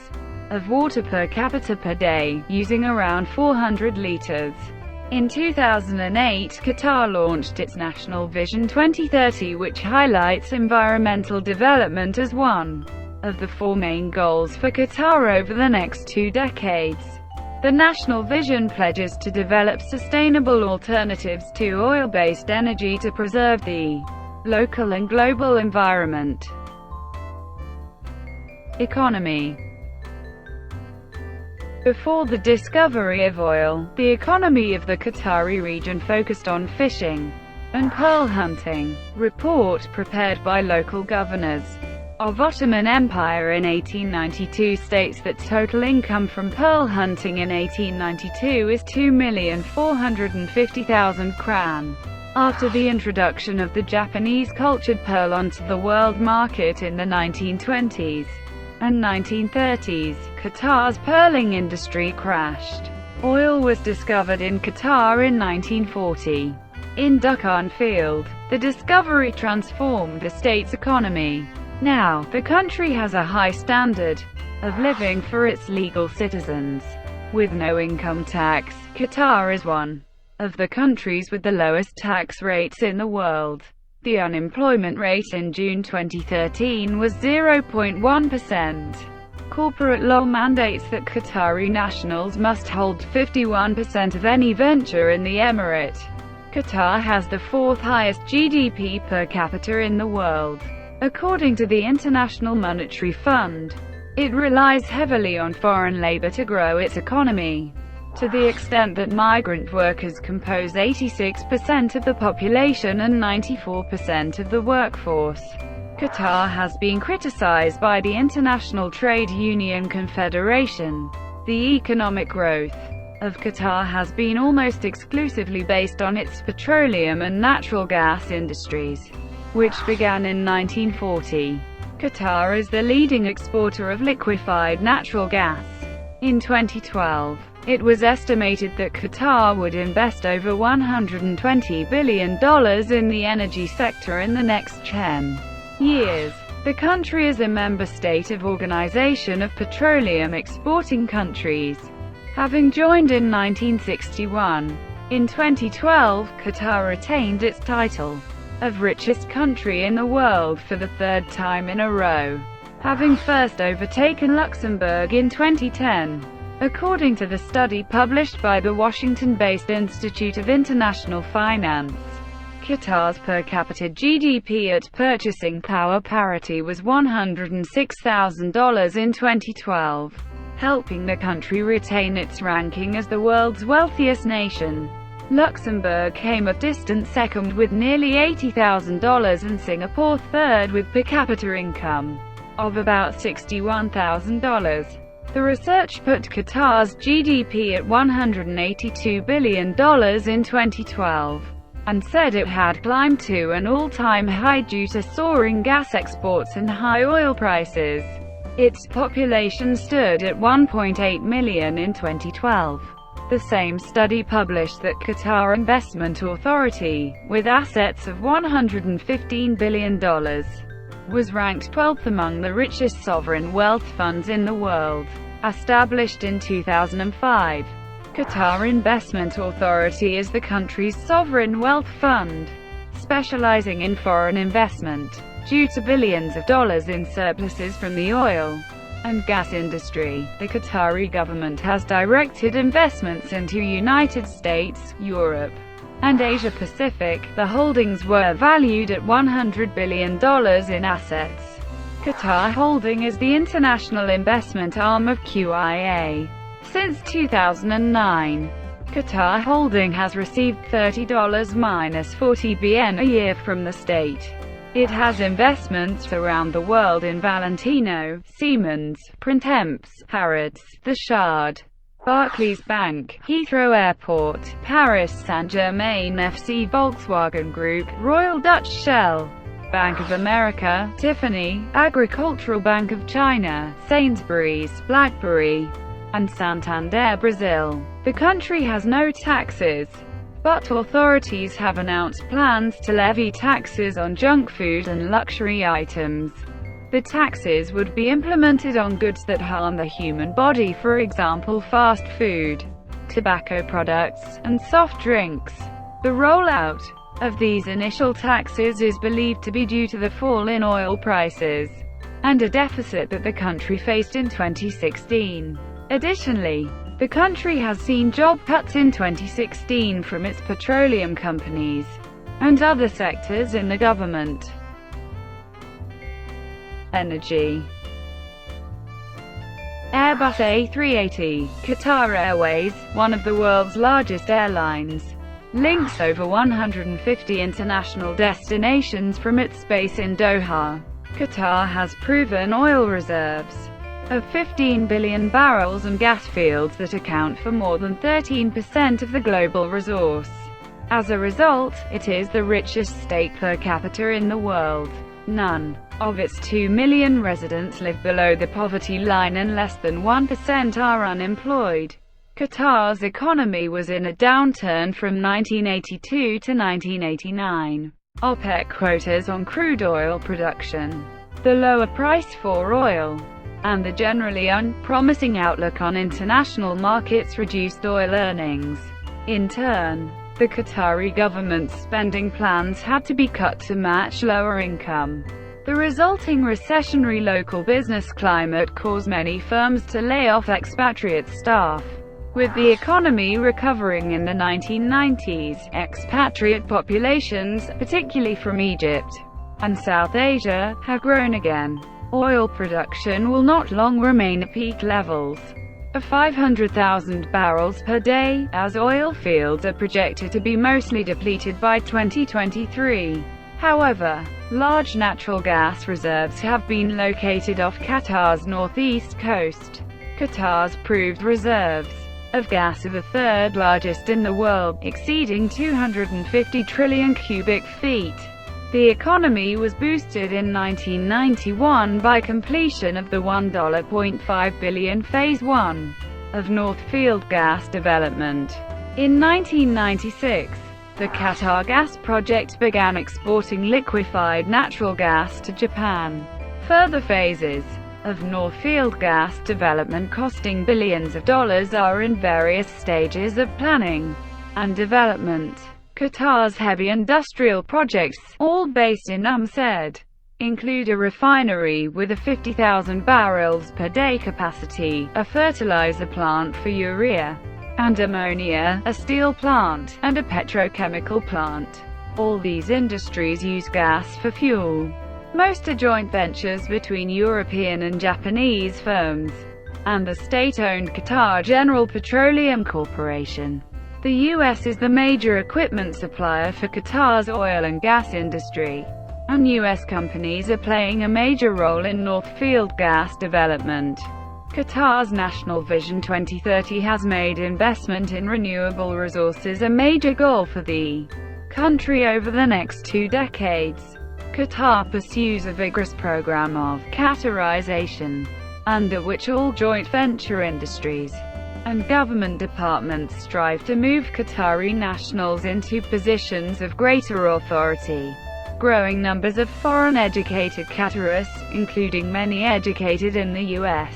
of water per capita per day, using around 400 liters. In 2008, Qatar launched its National Vision 2030, which highlights environmental development as one of the 4 main goals for Qatar over the next 2 decades. The National Vision pledges to develop sustainable alternatives to oil-based energy to preserve the local and global environment. Economy. Before the discovery of oil, the economy of the Qatari region focused on fishing and pearl hunting. Report prepared by local governors of Ottoman Empire in 1892 states that total income from pearl hunting in 1892 is 2,450,000 kran. After the introduction of the Japanese cultured pearl onto the world market in the 1920s and 1930s, Qatar's pearling industry crashed. Oil was discovered in Qatar in 1940. In Dukhan Field, the discovery transformed the state's economy. Now, the country has a high standard of living for its legal citizens. With no income tax, Qatar is one of the countries with the lowest tax rates in the world. The unemployment rate in June 2013 was 0.1%. Corporate law mandates that Qatari nationals must hold 51% of any venture in the emirate. Qatar has the 4th highest GDP per capita in the world. According to the International Monetary Fund, it relies heavily on foreign labor to grow its economy, to the extent that migrant workers compose 86% of the population and 94% of the workforce. Qatar has been criticized by the International Trade Union Confederation. The economic growth of Qatar has been almost exclusively based on its petroleum and natural gas industries, which began in 1940. Qatar is the leading exporter of liquefied natural gas. In 2012, it was estimated that Qatar would invest over $120 billion in the energy sector in the next 10 years. The country is a member state of Organization of Petroleum Exporting Countries, having joined in 1961. In 2012, Qatar retained its title of richest country in the world for the 3rd time in a row, having first overtaken Luxembourg in 2010. According to the study published by the Washington-based Institute of International Finance, Qatar's per capita GDP at purchasing power parity was $106,000 in 2012, helping the country retain its ranking as the world's wealthiest nation. Luxembourg came a distant second with nearly $80,000 and Singapore third with per capita income of about $61,000. The research put Qatar's GDP at $182 billion in 2012, and said it had climbed to an all-time high due to soaring gas exports and high oil prices. Its population stood at 1.8 million in 2012. The same study published that Qatar Investment Authority, with assets of $115 billion, was ranked 12th among the richest sovereign wealth funds in the world. Established in 2005, Qatar Investment Authority is the country's sovereign wealth fund, specializing in foreign investment. Due to billions of dollars in surpluses from the oil and gas industry, the Qatari government has directed investments into United States, Europe, and Asia Pacific. The holdings were valued at $100 billion in assets. Qatar Holding is the international investment arm of QIA. Since 2009, Qatar Holding has received $30-40 BN a year from the state. It has investments around the world in Valentino, Siemens, Printemps, Harrods, the Shard, Barclays Bank, Heathrow Airport, Paris Saint-Germain FC, Volkswagen Group, Royal Dutch Shell, Bank of America, Tiffany, Agricultural Bank of China, Sainsbury's, BlackBerry, and Santander Brazil. The country has no taxes, but authorities have announced plans to levy taxes on junk food and luxury items. The taxes would be implemented on goods that harm the human body, for example fast food, tobacco products, and soft drinks. The rollout of these initial taxes is believed to be due to the fall in oil prices and a deficit that the country faced in 2016. Additionally, the country has seen job cuts in 2016 from its petroleum companies and other sectors in the government. Energy. Airbus A380, Qatar Airways, one of the world's largest airlines, links over 150 international destinations from its base in Doha. Qatar has proven oil reserves of 15 billion barrels and gas fields that account for more than 13% of the global resource. As a result, it is the richest state per capita in the world. None of its 2 million residents live below the poverty line and less than 1% are unemployed. Qatar's economy was in a downturn from 1982 to 1989. OPEC quotas on crude oil production, the lower price for oil, and the generally unpromising outlook on international markets reduced oil earnings. In turn, the Qatari government's spending plans had to be cut to match lower income. The resulting recessionary local business climate caused many firms to lay off expatriate staff. With the economy recovering in the 1990s, expatriate populations, particularly from Egypt and South Asia, have grown again. Oil production will not long remain at peak levels of 500,000 barrels per day, as oil fields are projected to be mostly depleted by 2023. However, large natural gas reserves have been located off Qatar's northeast coast. Qatar's proved reserves of gas are the third largest in the world, exceeding 250 trillion cubic feet. The economy was boosted in 1991 by completion of the $1.5 billion Phase 1 of North Field gas development. In 1996, the Qatar Gas Project began exporting liquefied natural gas to Japan. Further phases of North Field gas development costing billions of dollars are in various stages of planning and development. Qatar's heavy industrial projects, all based in said, include a refinery with a 50,000 barrels per day capacity, a fertilizer plant for urea and ammonia, a steel plant, and a petrochemical plant. All these industries use gas for fuel. Most are joint ventures between European and Japanese firms and the state-owned Qatar General Petroleum Corporation. The U.S. is the major equipment supplier for Qatar's oil and gas industry, and U.S. companies are playing a major role in North Field gas development. Qatar's National Vision 2030 has made investment in renewable resources a major goal for the country over the next 2 decades. Qatar pursues a vigorous program of Qatarization, under which all joint venture industries and government departments strive to move Qatari nationals into positions of greater authority. Growing numbers of foreign-educated Qataris, including many educated in the U.S.,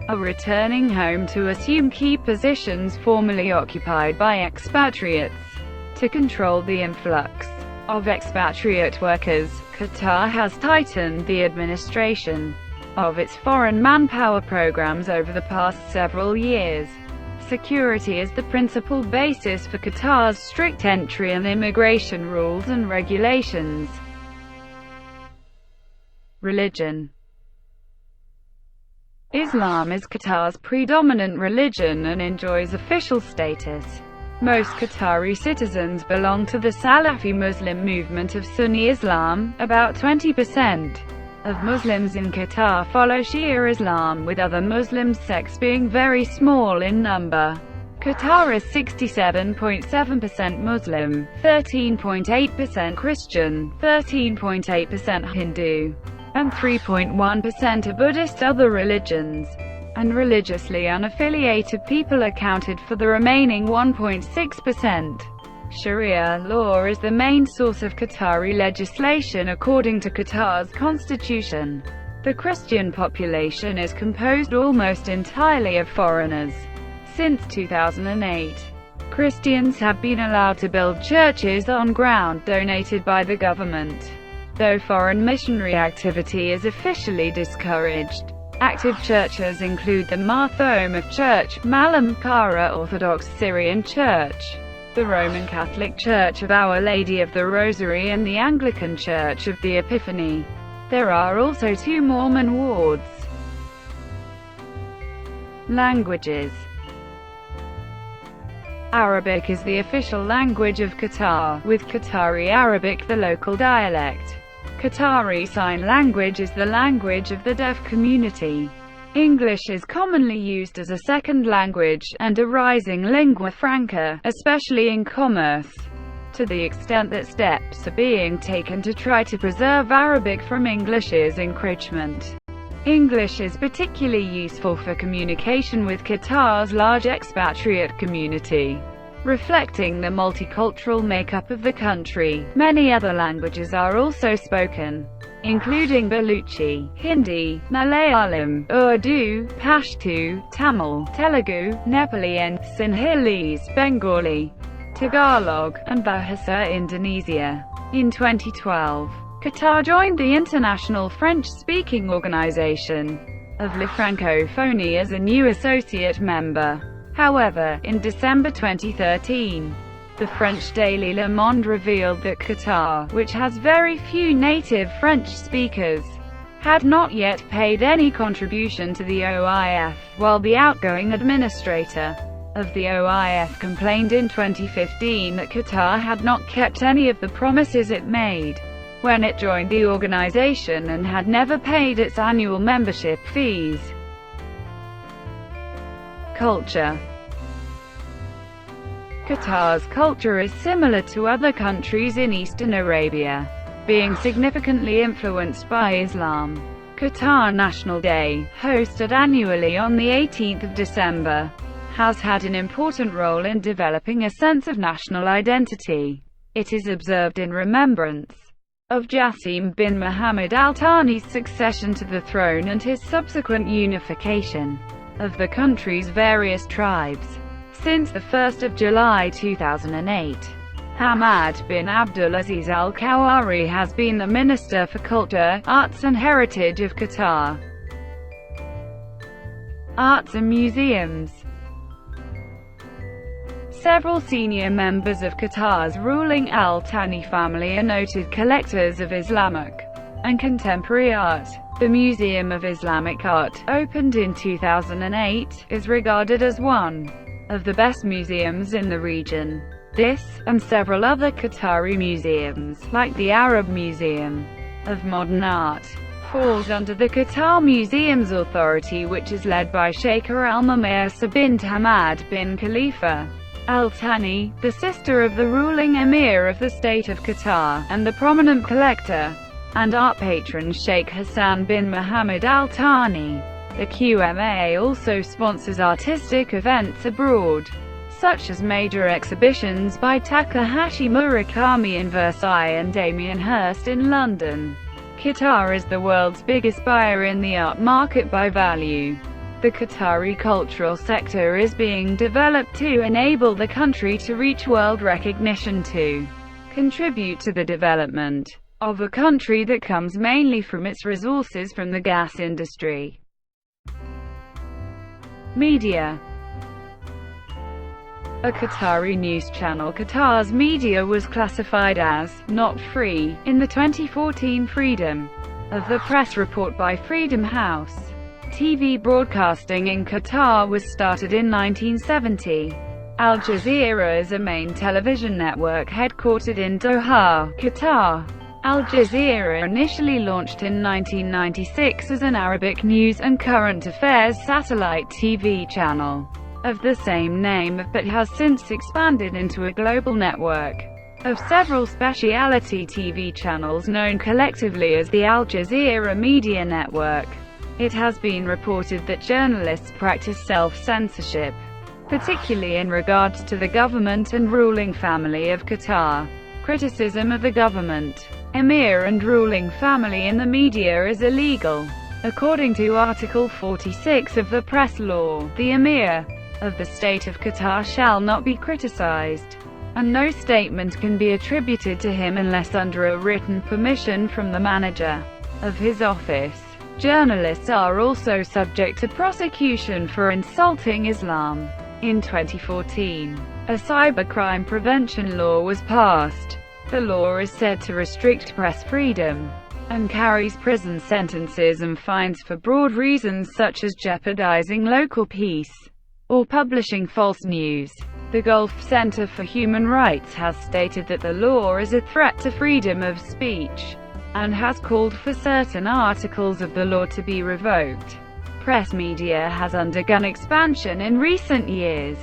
are returning home to assume key positions formerly occupied by expatriates. To control the influx of expatriate workers. Qatar has tightened the administration of its foreign manpower programs over the past several years. Security is the principal basis for Qatar's strict entry and immigration rules and regulations. Religion. Islam is Qatar's predominant religion and enjoys official status. Most Qatari citizens belong to the Salafi Muslim movement of Sunni Islam. About 20% of Muslims in Qatar follow Shia Islam, with other Muslim sects being very small in number. Qatar is 67.7% Muslim, 13.8% Christian, 13.8% Hindu, and 3.1% are Buddhist. Other religions and religiously unaffiliated people accounted for the remaining 1.6%. Sharia law is the main source of Qatari legislation according to Qatar's constitution. The Christian population is composed almost entirely of foreigners. Since 2008, Christians have been allowed to build churches on ground donated by the government, though foreign missionary activity is officially discouraged. Active churches include the Marthomah Church, Malam Kara Orthodox Syrian Church, the Roman Catholic Church of Our Lady of the Rosary, and the Anglican Church of the Epiphany. There are also 2 Mormon wards. Languages. Arabic is the official language of Qatar, with Qatari Arabic the local dialect. Qatari Sign Language is the language of the deaf community. English is commonly used as a second language, and a rising lingua franca, especially in commerce, to the extent that steps are being taken to try to preserve Arabic from English's encroachment. English is particularly useful for communication with Qatar's large expatriate community, reflecting the multicultural makeup of the country. Many other languages are also spoken, including Baluchi, Hindi, Malayalam, Urdu, Pashto, Tamil, Telugu, Nepali and Sinhalese, Bengali, Tagalog, and Bahasa Indonesia. In 2012, Qatar joined the International French-Speaking Organization of La Francophonie as a new associate member. However, in December 2013, the French daily Le Monde revealed that Qatar, which has very few native French speakers, had not yet paid any contribution to the OIF, while the outgoing administrator of the OIF complained in 2015 that Qatar had not kept any of the promises it made when it joined the organization and had never paid its annual membership fees. Culture. Qatar's culture is similar to other countries in Eastern Arabia, being significantly influenced by Islam. Qatar National Day, hosted annually on the 18th of December, has had an important role in developing a sense of national identity. It is observed in remembrance of Jassim bin Mohammed Al Thani's succession to the throne and his subsequent unification of the country's various tribes. Since the 1st of July 2008, Hamad bin Abdulaziz Al Kawari has been the Minister for Culture, Arts and Heritage of Qatar. Arts and museums. Several senior members of Qatar's ruling Al Thani family are noted collectors of Islamic and contemporary art. The Museum of Islamic Art, opened in 2008, is regarded as one of the best museums in the region. This, and several other Qatari museums, like the Arab Museum of Modern Art, falls under the Qatar Museums Authority, which is led by Sheikh al-Mumayasa bint Hamad bin Khalifa Al Thani, the sister of the ruling Emir of the State of Qatar, and the prominent collector and art patron Sheikh Hassan bin Mohammed Al Thani. The QMA also sponsors artistic events abroad, such as major exhibitions by Takahashi Murakami in Versailles and Damien Hirst in London. Qatar is the world's biggest buyer in the art market by value. The Qatari cultural sector is being developed to enable the country to reach world recognition too. contribute to the development of a country that comes mainly from its resources from the gas industry. Media. A Qatari news channel, Qatar's media was classified as not free in the 2014 Freedom of the Press report by Freedom House. TV broadcasting in Qatar was started in 1970. Al Jazeera is a main television network headquartered in Doha, Qatar. Al Jazeera initially launched in 1996 as an Arabic news and current affairs satellite TV channel of the same name, but has since expanded into a global network of several specialty TV channels known collectively as the Al Jazeera Media Network. It has been reported that journalists practice self-censorship, particularly in regards to the government and ruling family of Qatar. Criticism of the government, Emir and ruling family in the media is illegal. According to Article 46 of the Press Law, the Emir of the State of Qatar shall not be criticized, and no statement can be attributed to him unless under a written permission from the manager of his office. Journalists are also subject to prosecution for insulting Islam. In 2014, a cybercrime prevention law was passed. The law is said to restrict press freedom and carries prison sentences and fines for broad reasons such as jeopardizing local peace or publishing false news. The Gulf Center for Human Rights has stated that the law is a threat to freedom of speech and has called for certain articles of the law to be revoked. Press media has undergone expansion in recent years.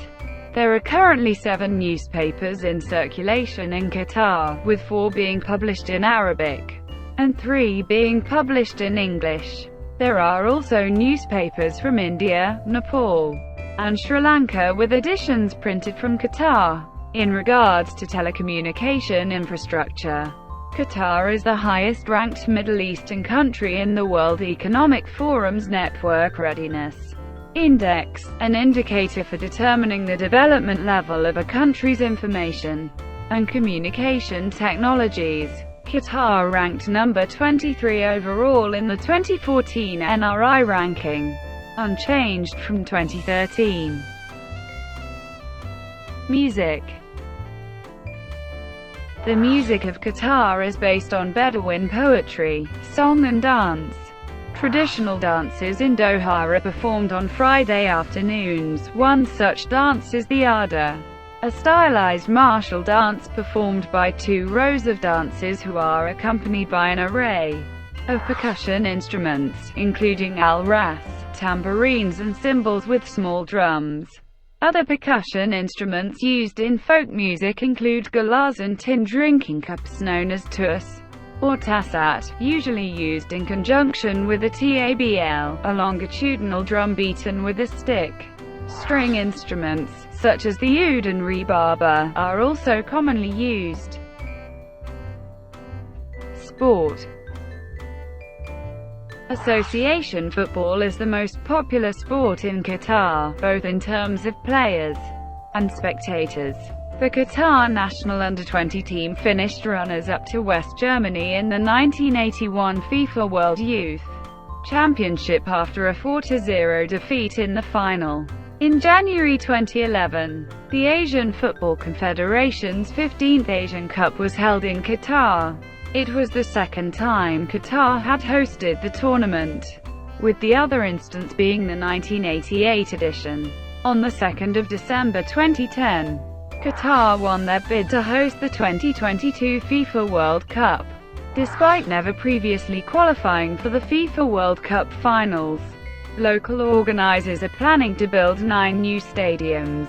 There are currently 7 newspapers in circulation in Qatar, with 4 being published in Arabic and 3 being published in English. There are also newspapers from India, Nepal, and Sri Lanka with editions printed from Qatar. In regards to telecommunication infrastructure, Qatar is the highest-ranked Middle Eastern country in the World Economic Forum's Network Readiness Index, an indicator for determining the development level of a country's information and communication technologies. Qatar ranked number 23 overall in the 2014 NRI ranking, unchanged from 2013. Music. The music of Qatar is based on Bedouin poetry, song and dance. Traditional dances in Doha are performed on Friday afternoons. One such dance is the Ada, a stylized martial dance performed by 2 rows of dancers who are accompanied by an array of percussion instruments, including al-ras, tambourines and cymbals with small drums. Other percussion instruments used in folk music include galas and tin drinking cups known as tus or tassat, usually used in conjunction with a tabl, a longitudinal drum beaten with a stick. String instruments, such as the oud and rebaba, are also commonly used. Sport. Association football is the most popular sport in Qatar, both in terms of players and spectators. The Qatar national under-20 team finished runners-up to West Germany in the 1981 FIFA World Youth Championship after a 4-0 defeat in the final. In January 2011, the Asian Football Confederation's 15th Asian Cup was held in Qatar. It was the second time Qatar had hosted the tournament, with the other instance being the 1988 edition. On the 2nd of December 2010, Qatar won their bid to host the 2022 FIFA World Cup, despite never previously qualifying for the FIFA World Cup finals. Local organizers are planning to build 9 new stadiums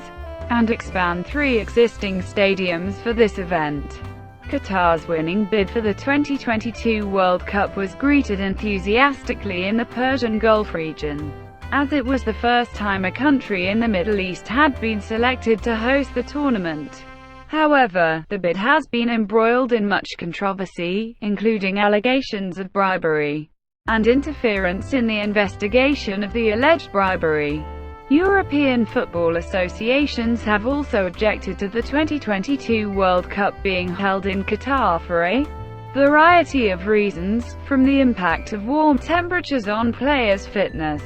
and expand 3 existing stadiums for this event. Qatar's winning bid for the 2022 World Cup was greeted enthusiastically in the Persian Gulf region, as it was the first time a country in the Middle East had been selected to host the tournament. However, the bid has been embroiled in much controversy, including allegations of bribery and interference in the investigation of the alleged bribery. European football associations have also objected to the 2022 World Cup being held in Qatar for a variety of reasons, from the impact of warm temperatures on players' fitness,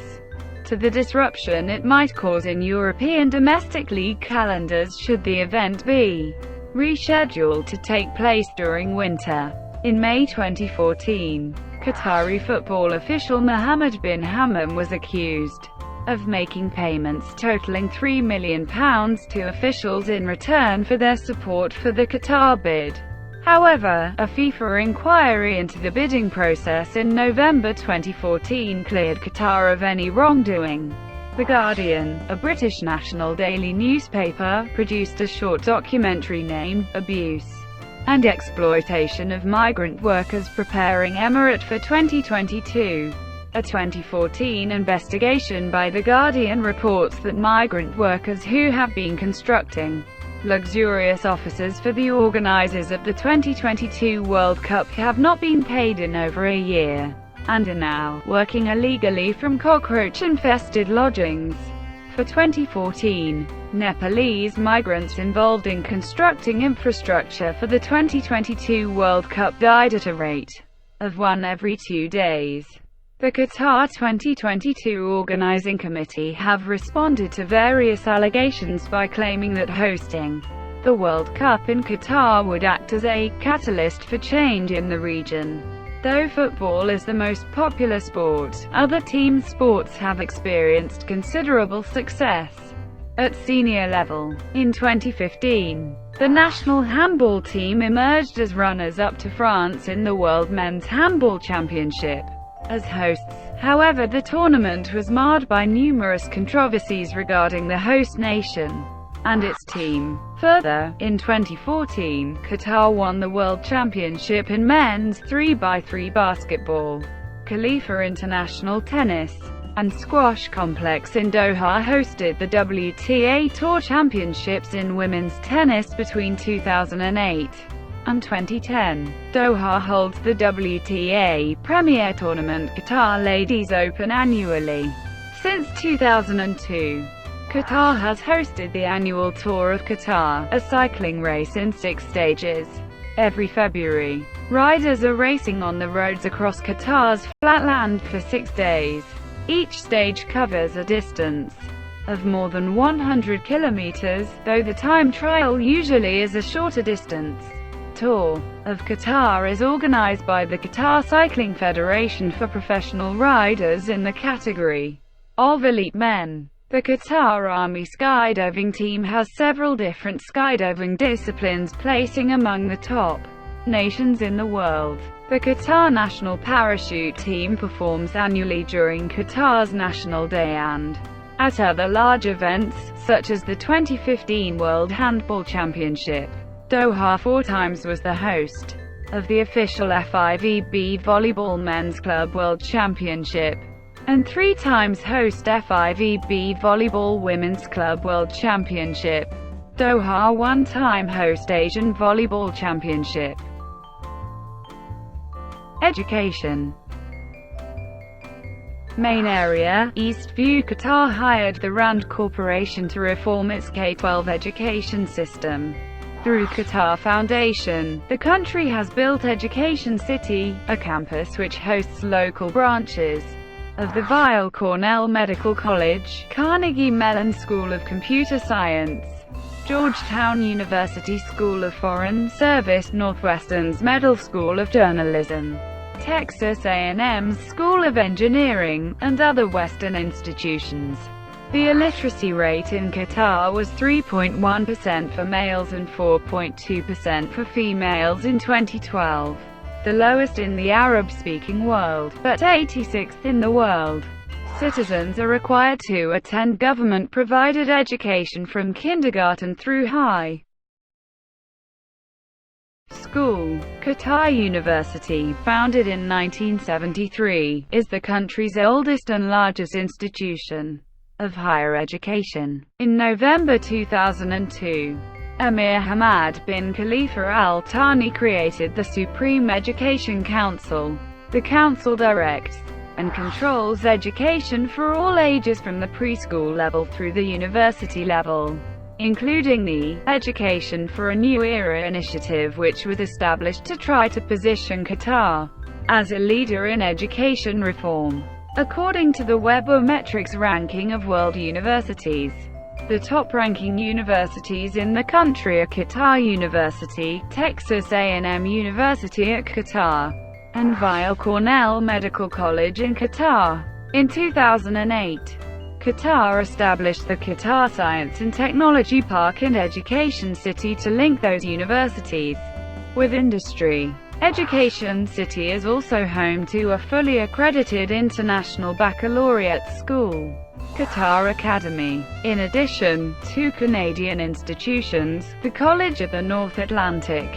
to the disruption it might cause in European domestic league calendars should the event be rescheduled to take place during winter. In May 2014, Qatari football official Mohammed bin Hamad was accused of making payments totaling £3 million to officials in return for their support for the Qatar bid. However, a FIFA inquiry into the bidding process in November 2014 cleared Qatar of any wrongdoing. The Guardian, a British national daily newspaper, produced a short documentary named Abuse and Exploitation of Migrant Workers Preparing Emirate for 2022. A 2014 investigation by The Guardian reports that migrant workers who have been constructing luxurious offices for the organizers of the 2022 World Cup have not been paid in over a year, and are now working illegally from cockroach-infested lodgings. For 2014, Nepalese migrants involved in constructing infrastructure for the 2022 World Cup died at a rate of 1 every 2 days. The Qatar 2022 Organizing Committee have responded to various allegations by claiming that hosting the World Cup in Qatar would act as a catalyst for change in the region. Though football is the most popular sport, other team sports have experienced considerable success at senior level. In 2015, the national handball team emerged as runners-up to France in the World Men's Handball Championship as hosts. However, the tournament was marred by numerous controversies regarding the host nation and its team. Further, in 2014, Qatar won the World Championship in men's 3x3 basketball. Khalifa International Tennis and Squash Complex in Doha hosted the WTA Tour Championships in women's tennis between 2008 and 2010. Doha holds the WTA Premier Tournament Qatar Ladies Open annually. Since 2002, Qatar has hosted the annual Tour of Qatar, a cycling race in 6 stages. Every February, riders are racing on the roads across Qatar's flatland for 6 days. Each stage covers a distance of more than 100 kilometers, though the time trial usually is a shorter distance. Tour of Qatar is organized by the Qatar Cycling Federation for professional riders in the category of elite men. The Qatar Army skydiving team has several different skydiving disciplines, placing among the top nations in the world. The Qatar national parachute team performs annually during Qatar's National Day and at other large events, such as the 2015 World Handball Championship. Doha 4 times was the host of the official FIVB Volleyball Men's Club World Championship, and 3 times host FIVB Volleyball Women's Club World Championship. Doha 1 time host Asian Volleyball Championship. Education. Main area, Eastview. Qatar hired the Rand Corporation to reform its K-12 education system. Through Qatar Foundation, the country has built Education City, a campus which hosts local branches of the Weill Cornell Medical College, Carnegie Mellon School of Computer Science, Georgetown University School of Foreign Service, Northwestern's Medill School of Journalism, Texas A&M's School of Engineering, and other Western institutions. The illiteracy rate in Qatar was 3.1% for males and 4.2% for females in 2012, the lowest in the Arab-speaking world, but 86th in the world. Citizens are required to attend government-provided education from kindergarten through high school. Qatar University, founded in 1973, is the country's oldest and largest institution of higher education. In November 2002, Emir Hamad bin Khalifa Al Thani created the Supreme Education Council. The council directs and controls education for all ages from the preschool level through the university level, including the Education for a New Era initiative, which was established to try to position Qatar as a leader in education reform. According to the Webometrics ranking of world universities, the top-ranking universities in the country are Qatar University, Texas A&M University at Qatar, and Weill Cornell Medical College in Qatar. In 2008, Qatar established the Qatar Science and Technology Park and Education City to link those universities with industry. Education City is also home to a fully accredited international baccalaureate school, Qatar Academy. In addition, two Canadian institutions, the College of the North Atlantic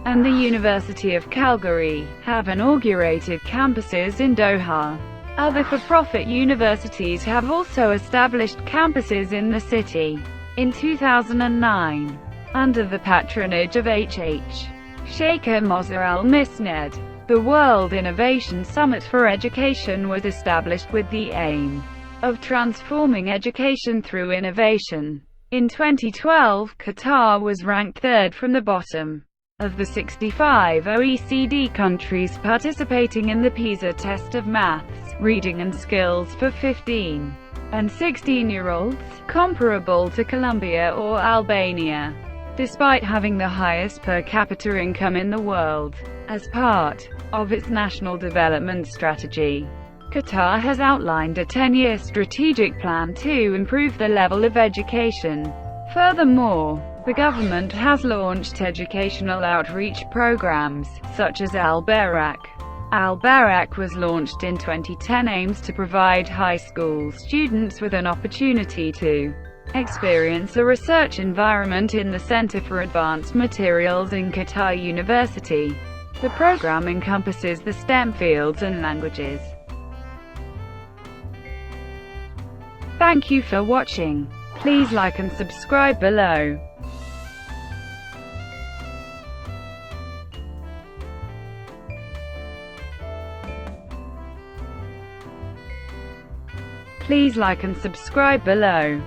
and the University of Calgary, have inaugurated campuses in Doha. Other for-profit universities have also established campuses in the city. In 2009, under the patronage of H.H. Sheikh Moza al-Misned, the World Innovation Summit for Education was established with the aim of transforming education through innovation. In 2012, Qatar was ranked third from the bottom of the 65 OECD countries participating in the PISA test of maths, reading and skills for 15 and 16-year-olds, comparable to Colombia or Albania. Despite having the highest per capita income in the world, as part of its national development strategy, Qatar has outlined a 10-year strategic plan to improve the level of education. Furthermore, the government has launched educational outreach programs, such as Al-Barak. Al-Barak was launched in 2010, aims to provide high school students with an opportunity to experience a research environment in the Center for Advanced Materials in Qatar University. The program encompasses the STEM fields and languages. Thank you for watching. Please like and subscribe below. Please like and subscribe below.